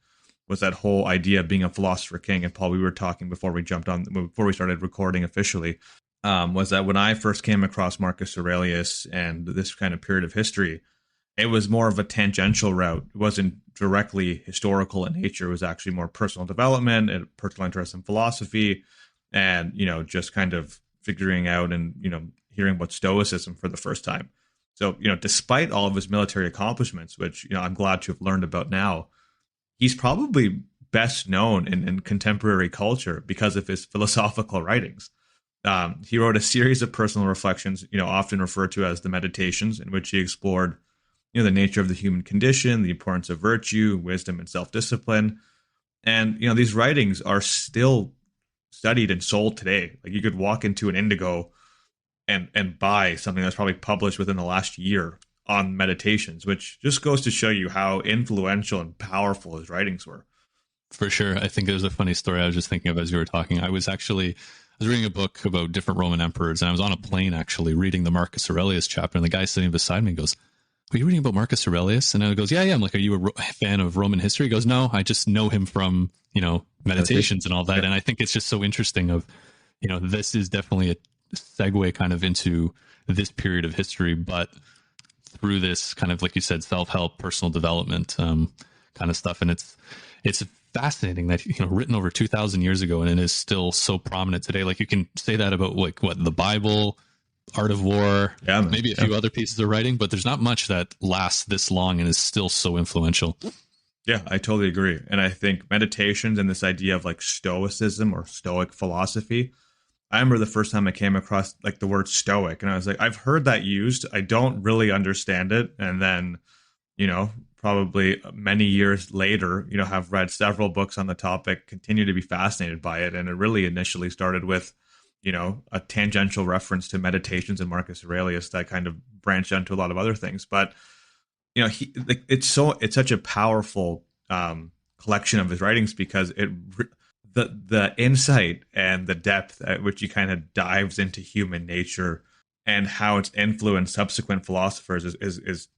was that whole idea of being a philosopher king. And Paul, we were talking before we started recording officially, was that when I first came across Marcus Aurelius and this kind of period of history, it was more of a tangential route. It wasn't directly historical in nature. It was actually more personal development and personal interest in philosophy, and just kind of figuring out and hearing about Stoicism for the first time. So despite all of his military accomplishments, which I'm glad to have learned about now, he's probably best known in contemporary culture because of his philosophical writings. He wrote a series of personal reflections, often referred to as the Meditations, in which he explored the nature of the human condition, the importance of virtue, wisdom, and self-discipline. And these writings are still studied and sold today. Like, you could walk into an Indigo and buy something that's probably published within the last year on Meditations, which just goes to show you how influential and powerful his writings were. For sure. I think there's a funny story I was just thinking of as you were talking. I was reading a book about different Roman emperors, and I was on a plane actually reading the Marcus Aurelius chapter, and the guy sitting beside me goes, "Are you reading about Marcus Aurelius?" And I goes, yeah. I'm like, "Are you a fan of Roman history?" He goes, "No, I just know him from, Meditations and all that." Yeah. And I think it's just so interesting of, this is definitely a segue kind of into this period of history, but through this kind of, like you said, self-help, personal development kind of stuff. And it's fascinating that, written over 2,000 years ago, and it is still so prominent today. Like, you can say that about the Bible, Art of War, maybe a few other pieces of writing, but there's not much that lasts this long and is still so influential. Yeah, I totally agree. And I think Meditations and this idea of like Stoicism or Stoic philosophy, I remember the first time I came across like the word Stoic, and I was like, I've heard that used. I don't really understand it. And then, probably many years later, have read several books on the topic, continue to be fascinated by it. And it really initially started with, a tangential reference to Meditations and Marcus Aurelius that kind of branched into a lot of other things. But, it's such a powerful collection of his writings because the insight and the depth at which he kind of dives into human nature and how it's influenced subsequent philosophers is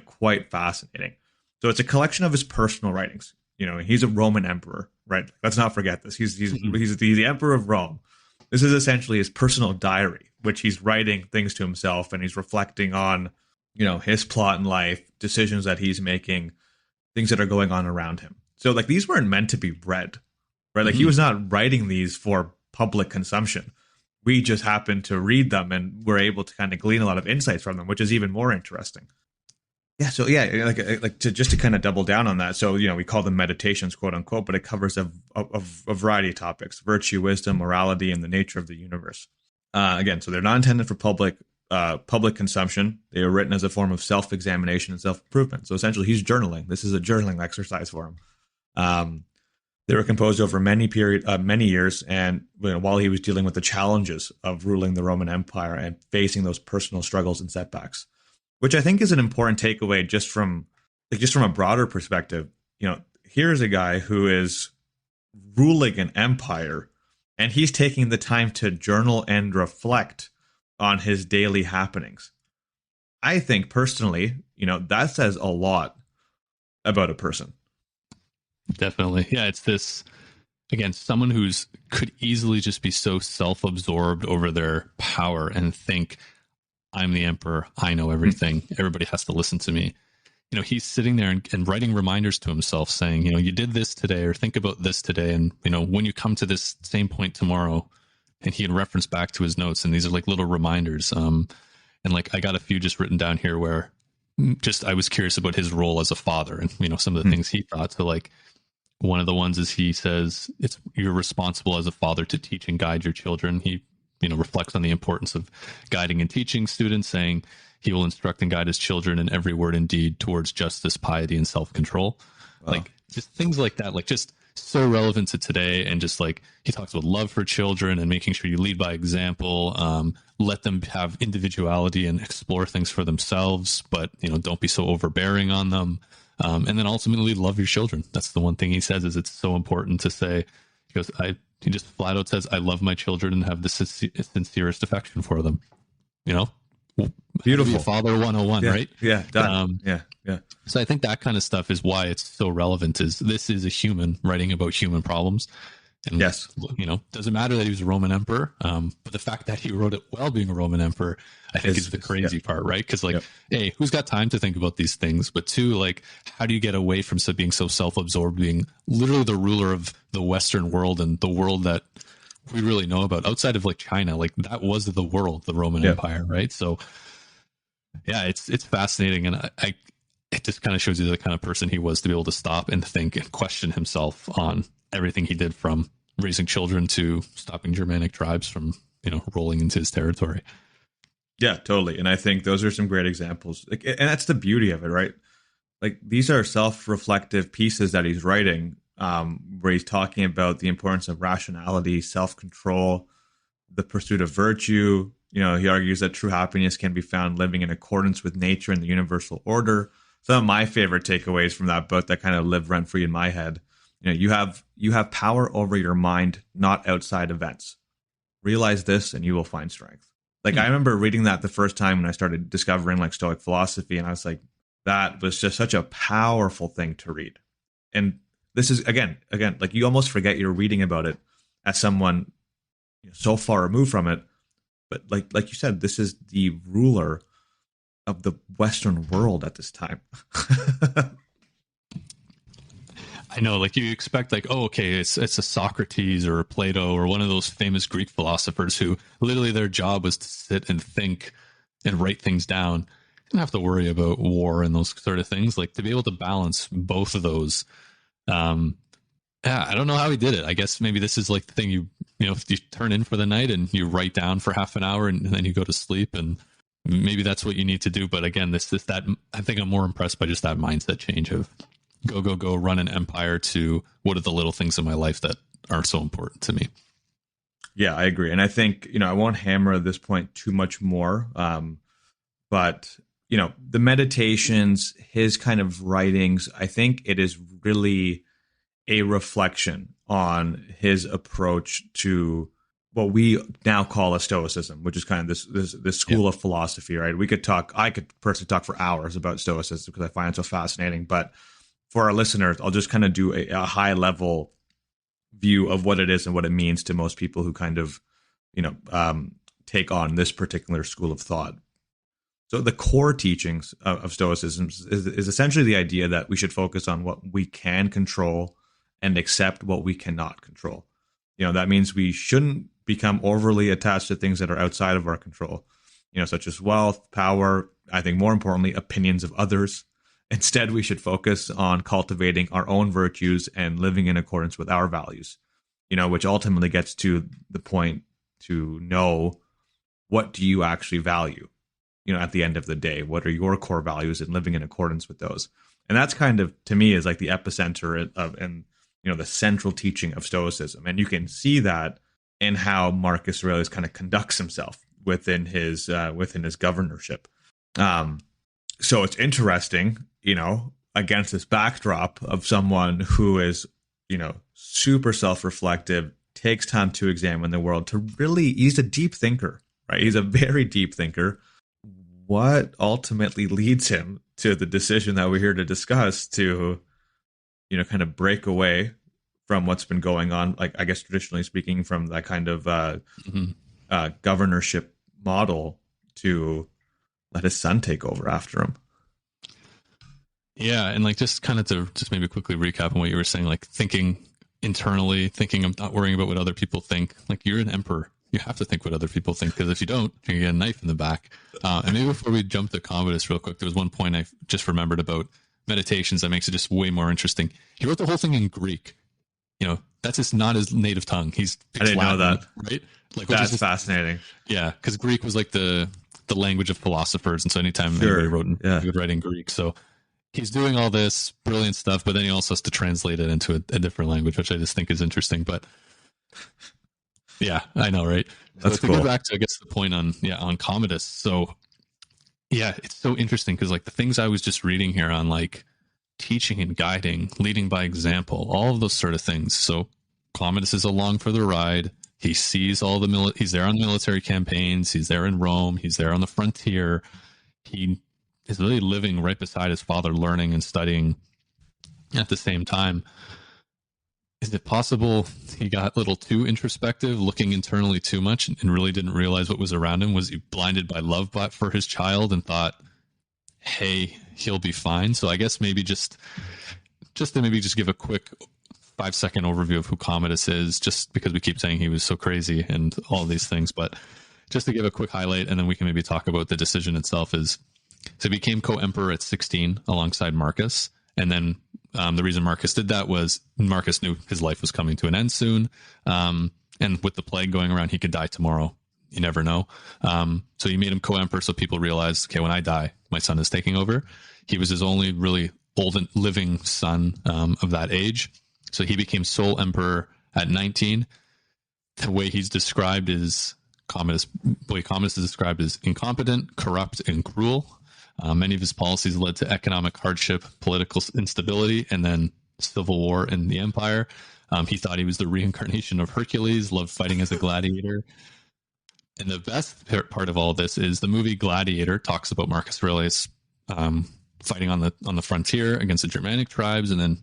quite fascinating. So it's a collection of his personal writings. He's a Roman emperor, right? Let's not forget this. He's the emperor of Rome. This is essentially his personal diary, which he's writing things to himself, and he's reflecting on, his plot in life, decisions that he's making, things that are going on around him. So like, these weren't meant to be read, right? Like, he was not writing these for public consumption. We just happened to read them and were able to kind of glean a lot of insights from them, which is even more interesting. Yeah. So yeah, like to kind of double down on that. So, we call them Meditations, quote unquote, but it covers a variety of topics: virtue, wisdom, morality, and the nature of the universe. Again, so they're not intended for public consumption. They are written as a form of self-examination and self-improvement. So essentially, he's journaling. This is a journaling exercise for him. They were composed over many years, and while he was dealing with the challenges of ruling the Roman Empire and facing those personal struggles and setbacks, which I think is an important takeaway just from a broader perspective. Here's a guy who is ruling an empire, and he's taking the time to journal and reflect on his daily happenings. I think personally, that says a lot about a person. Definitely. Yeah, it's this, again, someone who's could easily just be so self-absorbed over their power and think, I'm the emperor, I know everything, everybody has to listen to me. He's sitting there and writing reminders to himself saying, you did this today, or think about this today. And, when you come to this same point tomorrow, and he had reference back to his notes, and these are like little reminders. And like, I got a few just written down here where I was curious about his role as a father and, some of the things he thought. So like, one of the ones is he says, you're responsible as a father to teach and guide your children. He, reflects on the importance of guiding and teaching students, saying he will instruct and guide his children in every word and deed towards justice, piety, and self-control. Wow. Like, just things like that, like just so relevant to today. And just like, he talks about love for children and making sure you lead by example, let them have individuality and explore things for themselves, but, don't be so overbearing on them. And then ultimately love your children. That's the one thing he says is it's so important to say, because he just flat out says, I love my children and have the sincerest affection for them. Beautiful. Father 101, yeah, right? Yeah. Done. Yeah. So I think that kind of stuff is why it's so relevant. Is this is a human writing about human problems. And, Yes. doesn't matter that he was a Roman emperor, but the fact that he wrote it while being a Roman emperor, I think is the crazy part, right? Because A, who's got time to think about these things? But two, how do you get away from being so self-absorbed, being literally the ruler of the Western world and the world that we really know about outside of China? That was the world, the Roman Empire, right? So yeah, it's fascinating. And it just kind of shows you the kind of person he was to be able to stop and think and question himself on everything he did, from raising children to stopping Germanic tribes from, rolling into his territory. Yeah, totally. And I think those are some great examples. And that's the beauty of it, right? These are self-reflective pieces that he's writing, where he's talking about the importance of rationality, self-control, the pursuit of virtue. He argues that true happiness can be found living in accordance with nature and the universal order. Some of my favorite takeaways from that book that kind of live rent-free in my head. You have power over your mind, not outside events. Realize this and you will find strength. I remember reading that the first time when I started discovering Stoic philosophy, and I was like, that was just such a powerful thing to read. And this is again, you almost forget you're reading about it as someone so far removed from it. But like you said, this is the ruler of the Western world at this time. I know, you expect it's a Socrates or a Plato or one of those famous Greek philosophers who literally their job was to sit and think and write things down. Didn't have to worry about war and those sort of things. To be able to balance both of those. I don't know how he did it. I guess maybe this is the thing if you turn in for the night and you write down for half an hour and then you go to sleep, and maybe that's what you need to do. But again, I think I'm more impressed by just that mindset change of go, run an empire to what are the little things in my life that are so important to me. Yeah, I agree. And I think, I won't hammer this point too much more. But, the Meditations, his kind of writings, I think it is really a reflection on his approach to what we now call a Stoicism, which is kind of this school of philosophy, right? I could personally talk for hours about Stoicism because I find it so fascinating. But for our listeners, I'll just kind of do a high level view of what it is and what it means to most people who kind of, take on this particular school of thought. So the core teachings of Stoicism is essentially the idea that we should focus on what we can control and accept what we cannot control. That means we shouldn't become overly attached to things that are outside of our control, such as wealth, power, I think more importantly, opinions of others. Instead, we should focus on cultivating our own virtues and living in accordance with our values, which ultimately gets to the point to know, what do you actually value, at the end of the day? What are your core values, and living in accordance with those? And that's kind of, to me, is the epicenter of, and the central teaching of Stoicism. And you can see that in how Marcus Aurelius kind of conducts himself within his governorship. So it's interesting, against this backdrop of someone who is, super self-reflective, takes time to examine the world, he's a deep thinker, right? He's a very deep thinker. What ultimately leads him to the decision that we're here to discuss to, kind of break away from what's been going on, I guess traditionally speaking, from that kind of governorship model, to let his son take over after him. Yeah, and just kind of to just maybe quickly recap on what you were saying, thinking internally, thinking of not worrying about what other people think. You're an emperor. You have to think what other people think, because if you don't, you're going to get a knife in the back. And maybe before we jump to Commodus real quick, there was one point I just remembered about Meditations that makes it just way more interesting. He wrote the whole thing in Greek. That's just not his native tongue. I didn't know that. Right? That's fascinating. Yeah, because Greek was the language of philosophers, and so anytime anybody wrote, he would write in Greek. So he's doing all this brilliant stuff, but then he also has to translate it into a different language, which I just think is interesting. But yeah, I know, right? That's so cool. To go back to, I guess, the point on Commodus. So yeah, it's so interesting because the things I was just reading here on teaching and guiding, leading by example, all of those sort of things. So Commodus is along for the ride. He sees all he's there on military campaigns. He's there in Rome. He's there on the frontier. He is really living right beside his father, learning and studying at the same time. is it possible he got a little too introspective, looking internally too much, and really didn't realize what was around him? Was he blinded by love for his child and thought, hey, he'll be fine? So I guess maybe just to maybe just give a quick 5-second overview of who Commodus is, just because we keep saying he was so crazy and all these things, but just to give a quick highlight, and then we can maybe talk about the decision itself. Is so he became co-emperor at 16 alongside Marcus, and then the reason Marcus did that was Marcus knew his life was coming to an end soon, and with the plague going around, he could die tomorrow. You never know. So he made him co-emperor, so people realized, okay, when I die, my son is taking over. He was his only really old and living son of that age, so he became sole emperor at 19. The way he's described is Commodus is described as incompetent, corrupt, and cruel. Many of his policies led to economic hardship, political instability, and then civil war in the empire. He thought he was the reincarnation of Hercules, loved fighting as a gladiator. And the best part of all this is the movie Gladiator talks about Marcus Aurelius fighting on the frontier against the Germanic tribes, and then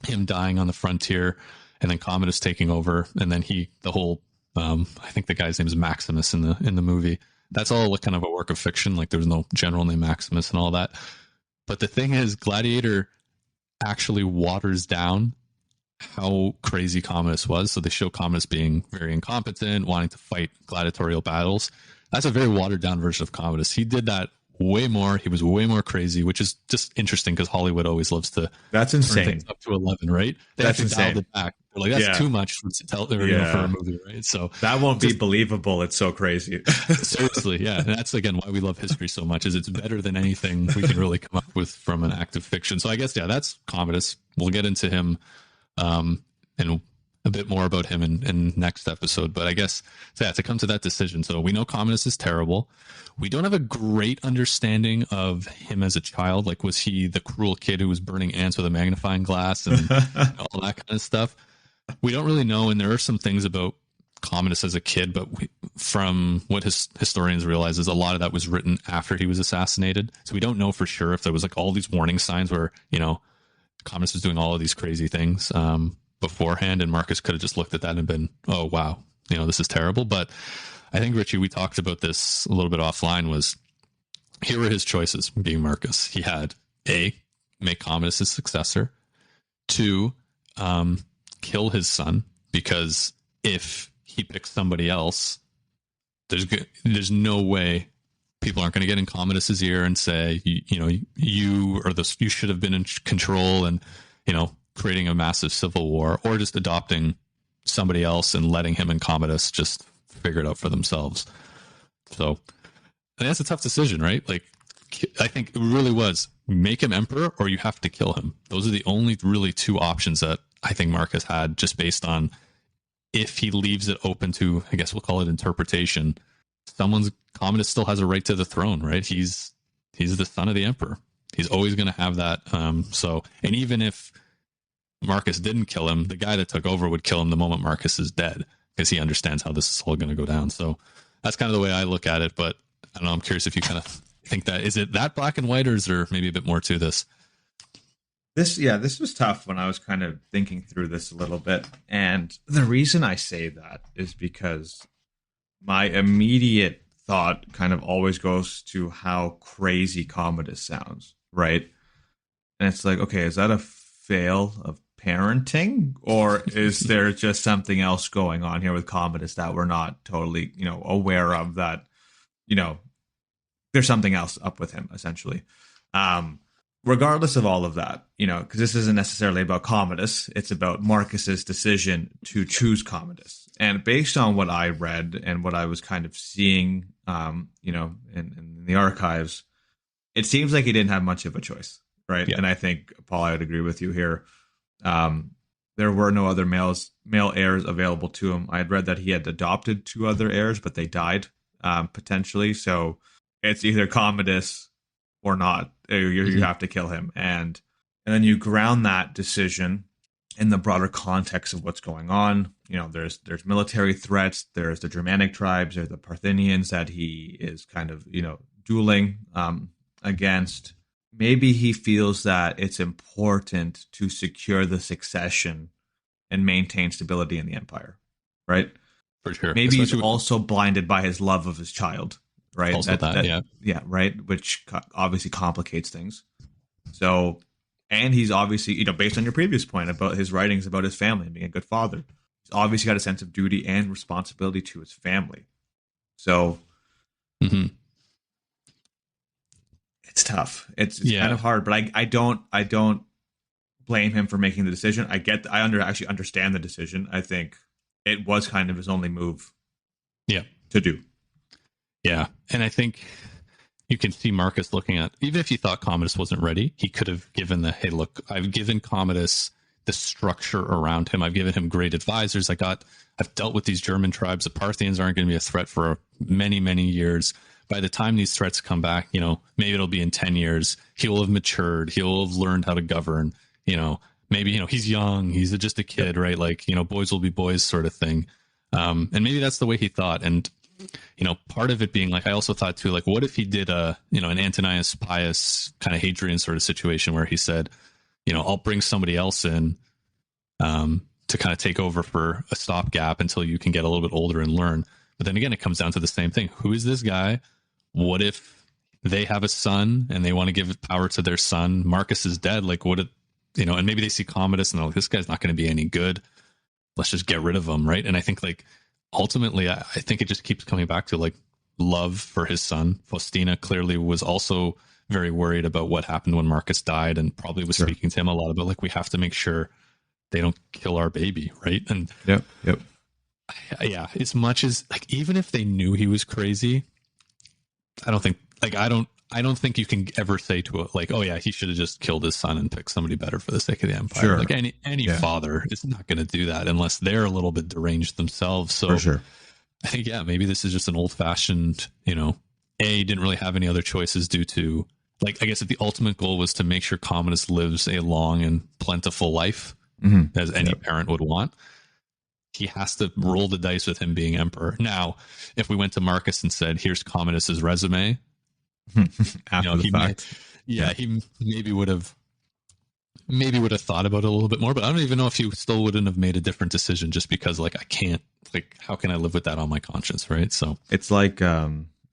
him dying on the frontier, and then Commodus taking over, and then I think the guy's name is Maximus in the movie. That's all kind of a work of fiction. Like, there's no general named Maximus and all that. But the thing is, Gladiator actually waters down how crazy Commodus was. So they show Commodus being very incompetent, wanting to fight gladiatorial battles. That's a very watered down version of Commodus. He did that way more. He was way more crazy, which is just interesting because Hollywood always loves to That's insane. turn things up to 11, right? That's insane. Dialed it back. They're like, that's too much for a movie, right? So that won't be believable. It's so crazy. Seriously, yeah. And that's, again, why we love history so much, is it's better than anything we can really come up with from an act of fiction. So I guess, that's Commodus. We'll get into him and a bit more about him in next episode. But I guess, to come to that decision. So we know Commodus is terrible. We don't have a great understanding of him as a child. Like, was he the cruel kid who was burning ants with a magnifying glass and all that kind of stuff? We don't really know. And there are some things about Commodus as a kid, but from what historians realize is a lot of that was written after he was assassinated. So we don't know for sure if there was like all these warning signs where, Commodus was doing all of these crazy things beforehand, and Marcus could have just looked at that and been, oh, wow, this is terrible. But I think, Ritchie, we talked about this a little bit offline, was here were his choices being Marcus. He had A, make Commodus his successor. 2, kill his son, because if he picks somebody else, there's no way people aren't going to get in Commodus's ear and say, you should have been in control, and, creating a massive civil war, or just adopting somebody else and letting him and Commodus just figure it out for themselves. So that's a tough decision, right? Like, I think it really was make him emperor or you have to kill him. Those are the only really 2 options that I think Marcus had, just based on if he leaves it open to, I guess we'll call it interpretation, Commodus still has a right to the throne, right? He's the son of the emperor. He's always going to have that. And even if Marcus didn't kill him, the guy that took over would kill him the moment Marcus is dead, because he understands how this is all going to go down. So that's kind of the way I look at it. But I don't know, I'm curious if you kind of think that, is it that black and white, or is there maybe a bit more to this? This was tough when I was kind of thinking through this a little bit. And the reason I say that is because my immediate thought kind of always goes to how crazy Commodus sounds, right? And it's like, okay, is that a fail of parenting, or is there just something else going on here with Commodus that we're not totally, aware of, that, there's something else up with him, essentially. Regardless of all of that, because this isn't necessarily about Commodus, it's about Marcus's decision to choose Commodus. And based on what I read and what I was kind of seeing, in the archives, it seems like he didn't have much of a choice, right? Yeah. And I think, Paul, I would agree with you here. There were no other male heirs available to him. I had read that he had adopted 2 other heirs, but they died potentially. So it's either Commodus or not. You have to kill him, and then you ground that decision in the broader context of what's going on. There's military threats. There's the Germanic tribes. There's the Parthians that he is kind of dueling against. Maybe he feels that it's important to secure the succession and maintain stability in the empire, right? For sure. Maybe he's Especially with- also blinded by his love of his child, right? Also that, yeah. Right, which obviously complicates things. So, and he's obviously, based on your previous point about his writings about his family and being a good father, he's obviously got a sense of duty and responsibility to his family. So, it's tough. It's kind of hard, but I don't blame him for making the decision. I actually understand the decision. I think it was kind of his only move to do. Yeah. And I think you can see Marcus looking at, even if he thought Commodus wasn't ready, he could have given hey, look, I've given Commodus the structure around him. I've given him great advisors. I've dealt with these German tribes. The Parthians aren't going to be a threat for many, many years. By the time these threats come back, maybe it'll be in 10 years. He will have matured. He will have learned how to govern. Maybe, he's young. He's just a kid, right? Like, boys will be boys sort of thing. And maybe that's the way he thought. And, part of it being like, I also thought too, like, what if he did an Antonius Pius kind of Hadrian sort of situation where he said, I'll bring somebody else in to kind of take over for a stopgap until you can get a little bit older and learn. But then again, it comes down to the same thing. Who is this guy? What if they have a son and they want to give power to their son? Marcus is dead. Like, and maybe they see Commodus and they're like, this guy's not going to be any good. Let's just get rid of him, right? And I think, like, ultimately, I think it just keeps coming back to, like, love for his son. Faustina clearly was also very worried about what happened when Marcus died and probably was speaking to him a lot about, like, we have to make sure they don't kill our baby, right? And Yep. Yeah, as much as, like, even if they knew he was crazy, I don't think you can ever say to oh yeah, he should have just killed his son and picked somebody better for the sake of the empire. Sure. Like any father is not going to do that unless they're a little bit deranged themselves. So for sure. I think, maybe this is just an old fashioned, didn't really have any other choices due to, like, I guess if the ultimate goal was to make sure Commodus lives a long and plentiful life, as any parent would want, he has to roll the dice with him being emperor. Now, if we went to Marcus and said, here's Commodus's resume, after the fact. He maybe would have thought about it a little bit more, but I don't even know if he still wouldn't have made a different decision, just because, like, I can't, like, how can I live with that on my conscience, right? So it's like,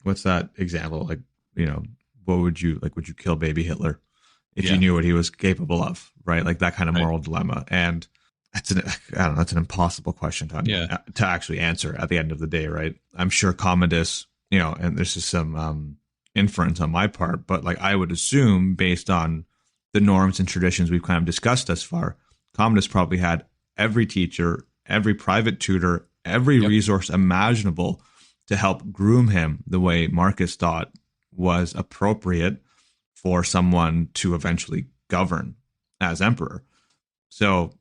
what's that example? Like, what would you kill baby Hitler if you knew what he was capable of, right? Like that kind of moral dilemma. And that's an impossible question to actually answer at the end of the day, right? I'm sure Commodus, and this is some inference on my part, but, like, I would assume, based on the norms and traditions we've kind of discussed thus far, Commodus probably had every teacher, every private tutor, every resource imaginable to help groom him the way Marcus thought was appropriate for someone to eventually govern as emperor. So,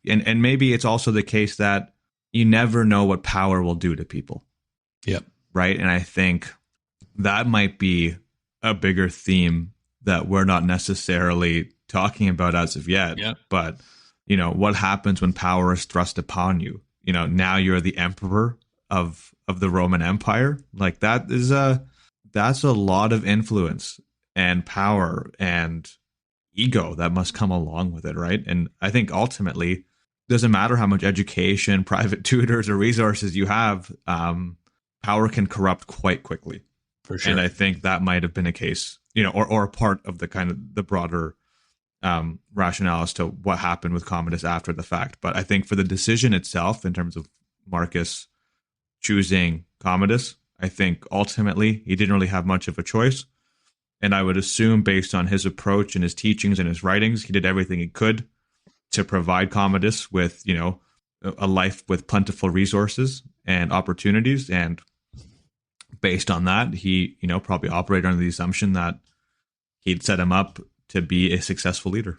and maybe it's also the case that you never know what power will do to people. Yep. Right. And I think that might be a bigger theme that we're not necessarily talking about as of yet. Yep. But, what happens when power is thrust upon you? Now you're the emperor of the Roman Empire. Like, that's a lot of influence and power and ego that must come along with it, right? And I think ultimately, it doesn't matter how much education, private tutors, or resources you have, power can corrupt quite quickly. For sure. And I think that might have been a case, or a part of the kind of the broader rationale as to what happened with Commodus after the fact. But I think for the decision itself, in terms of Marcus choosing Commodus, I think ultimately he didn't really have much of a choice. And I would assume, based on his approach and his teachings and his writings, he did everything he could to provide Commodus with, a life with plentiful resources and opportunities. And based on that, he, probably operated under the assumption that he'd set him up to be a successful leader.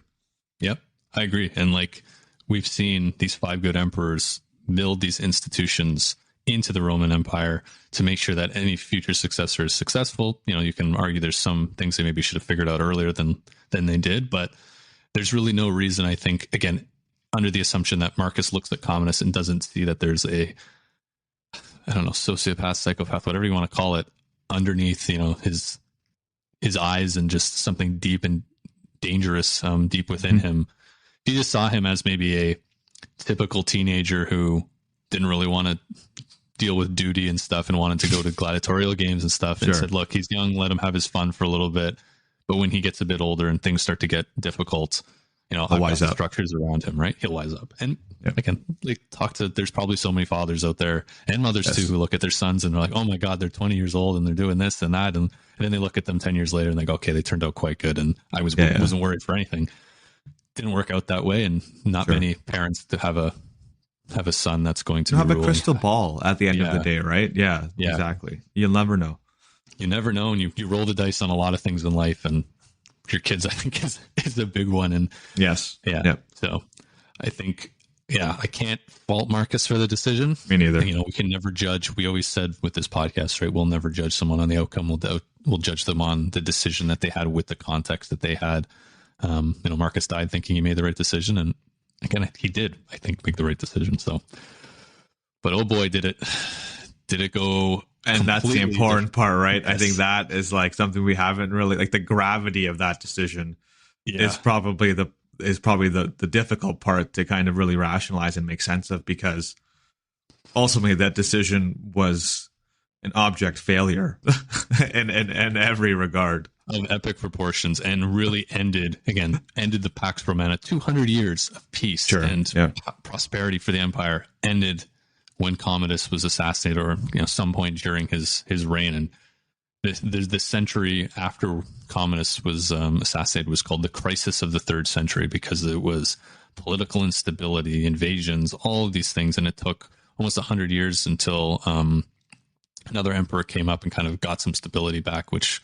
Yep, I agree. And, like, we've seen these 5 good emperors build these institutions into the Roman Empire to make sure that any future successor is successful. You can argue there's some things they maybe should have figured out earlier than they did, but there's really no reason, I think, again, under the assumption that Marcus looks at Commodus and doesn't see that there's a, I don't know, sociopath, psychopath, whatever you want to call it, underneath, his eyes, and just something deep and dangerous, deep within him. He just saw him as maybe typical teenager who didn't really want to deal with duty and stuff and wanted to go to gladiatorial games and stuff, and said, look, he's young, let him have his fun for a little bit. But when he gets a bit older and things start to get difficult, I've got the structures around him, right? He'll wise up. And again, there's probably so many fathers out there and mothers too who look at their sons and they're like, oh my God, they're 20 years old and they're doing this and that. And then they look at them 10 years later and they go, okay, they turned out quite good. And I wasn't worried for anything. Didn't work out that way. And not many parents to have a son that's going to have a crystal ball at the end of the day, right? Yeah, exactly. You'll never know. You never know. And you roll the dice on a lot of things in life, and your kids, I think, is a big one. And so I think, I can't fault Marcus for the decision. Me neither. We can never judge. We always said with this podcast, right? We'll never judge someone on the outcome. We'll judge them on the decision that they had with the context that they had. Marcus died thinking he made the right decision, and again, he did, I think, make the right decision. So, but oh boy, did it go. And that's the important part, right? Yes. I think that is like something we haven't really, like, the gravity of that decision is probably the difficult part to kind of really rationalize and make sense of, because ultimately that decision was an object failure in every regard. Of epic proportions, and really ended the Pax Romana. 200 years of peace and prosperity for the empire ended when Commodus was assassinated, or some point during his reign. And the century after Commodus was assassinated was called the crisis of the 3rd century, because it was political instability, invasions, all of these things, and it took almost 100 years until another emperor came up and kind of got some stability back, which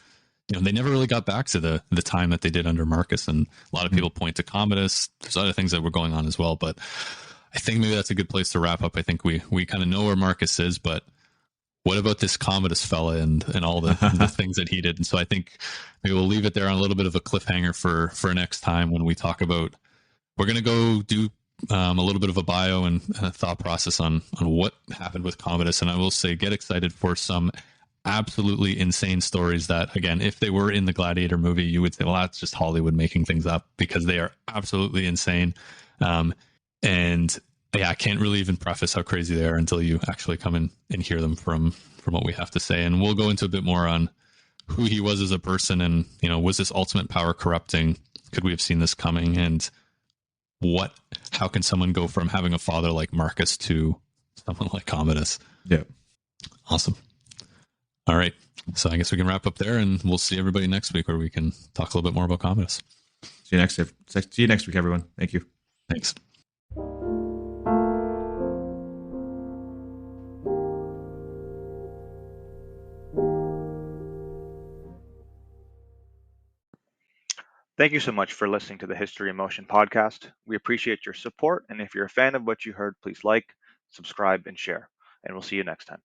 they never really got back to the time that they did under Marcus. And a lot of people point to Commodus. There's other things that were going on as well, but I think maybe that's a good place to wrap up. I think we kind of know where Marcus is, but what about this Commodus fella and all the things that he did? And so I think maybe we'll leave it there on a little bit of a cliffhanger for next time, when we talk about, we're going to go do a little bit of a bio and a thought process on what happened with Commodus. And I will say, get excited for some absolutely insane stories that, again, if they were in the Gladiator movie, you would say, well, that's just Hollywood making things up, because they are absolutely insane. And I can't really even preface how crazy they are until you actually come in and hear them from what we have to say. And we'll go into a bit more on who he was as a person, and, was this ultimate power corrupting? Could we have seen this coming? And how can someone go from having a father like Marcus to someone like Commodus? Yeah. Awesome. All right. So I guess we can wrap up there, and we'll see everybody next week, where we can talk a little bit more about Commodus. See you next week, everyone. Thank you. Thanks. Thank you so much for listening to the History in Motion podcast. We appreciate your support, and if you're a fan of what you heard, please like, subscribe, and share. And we'll see you next time.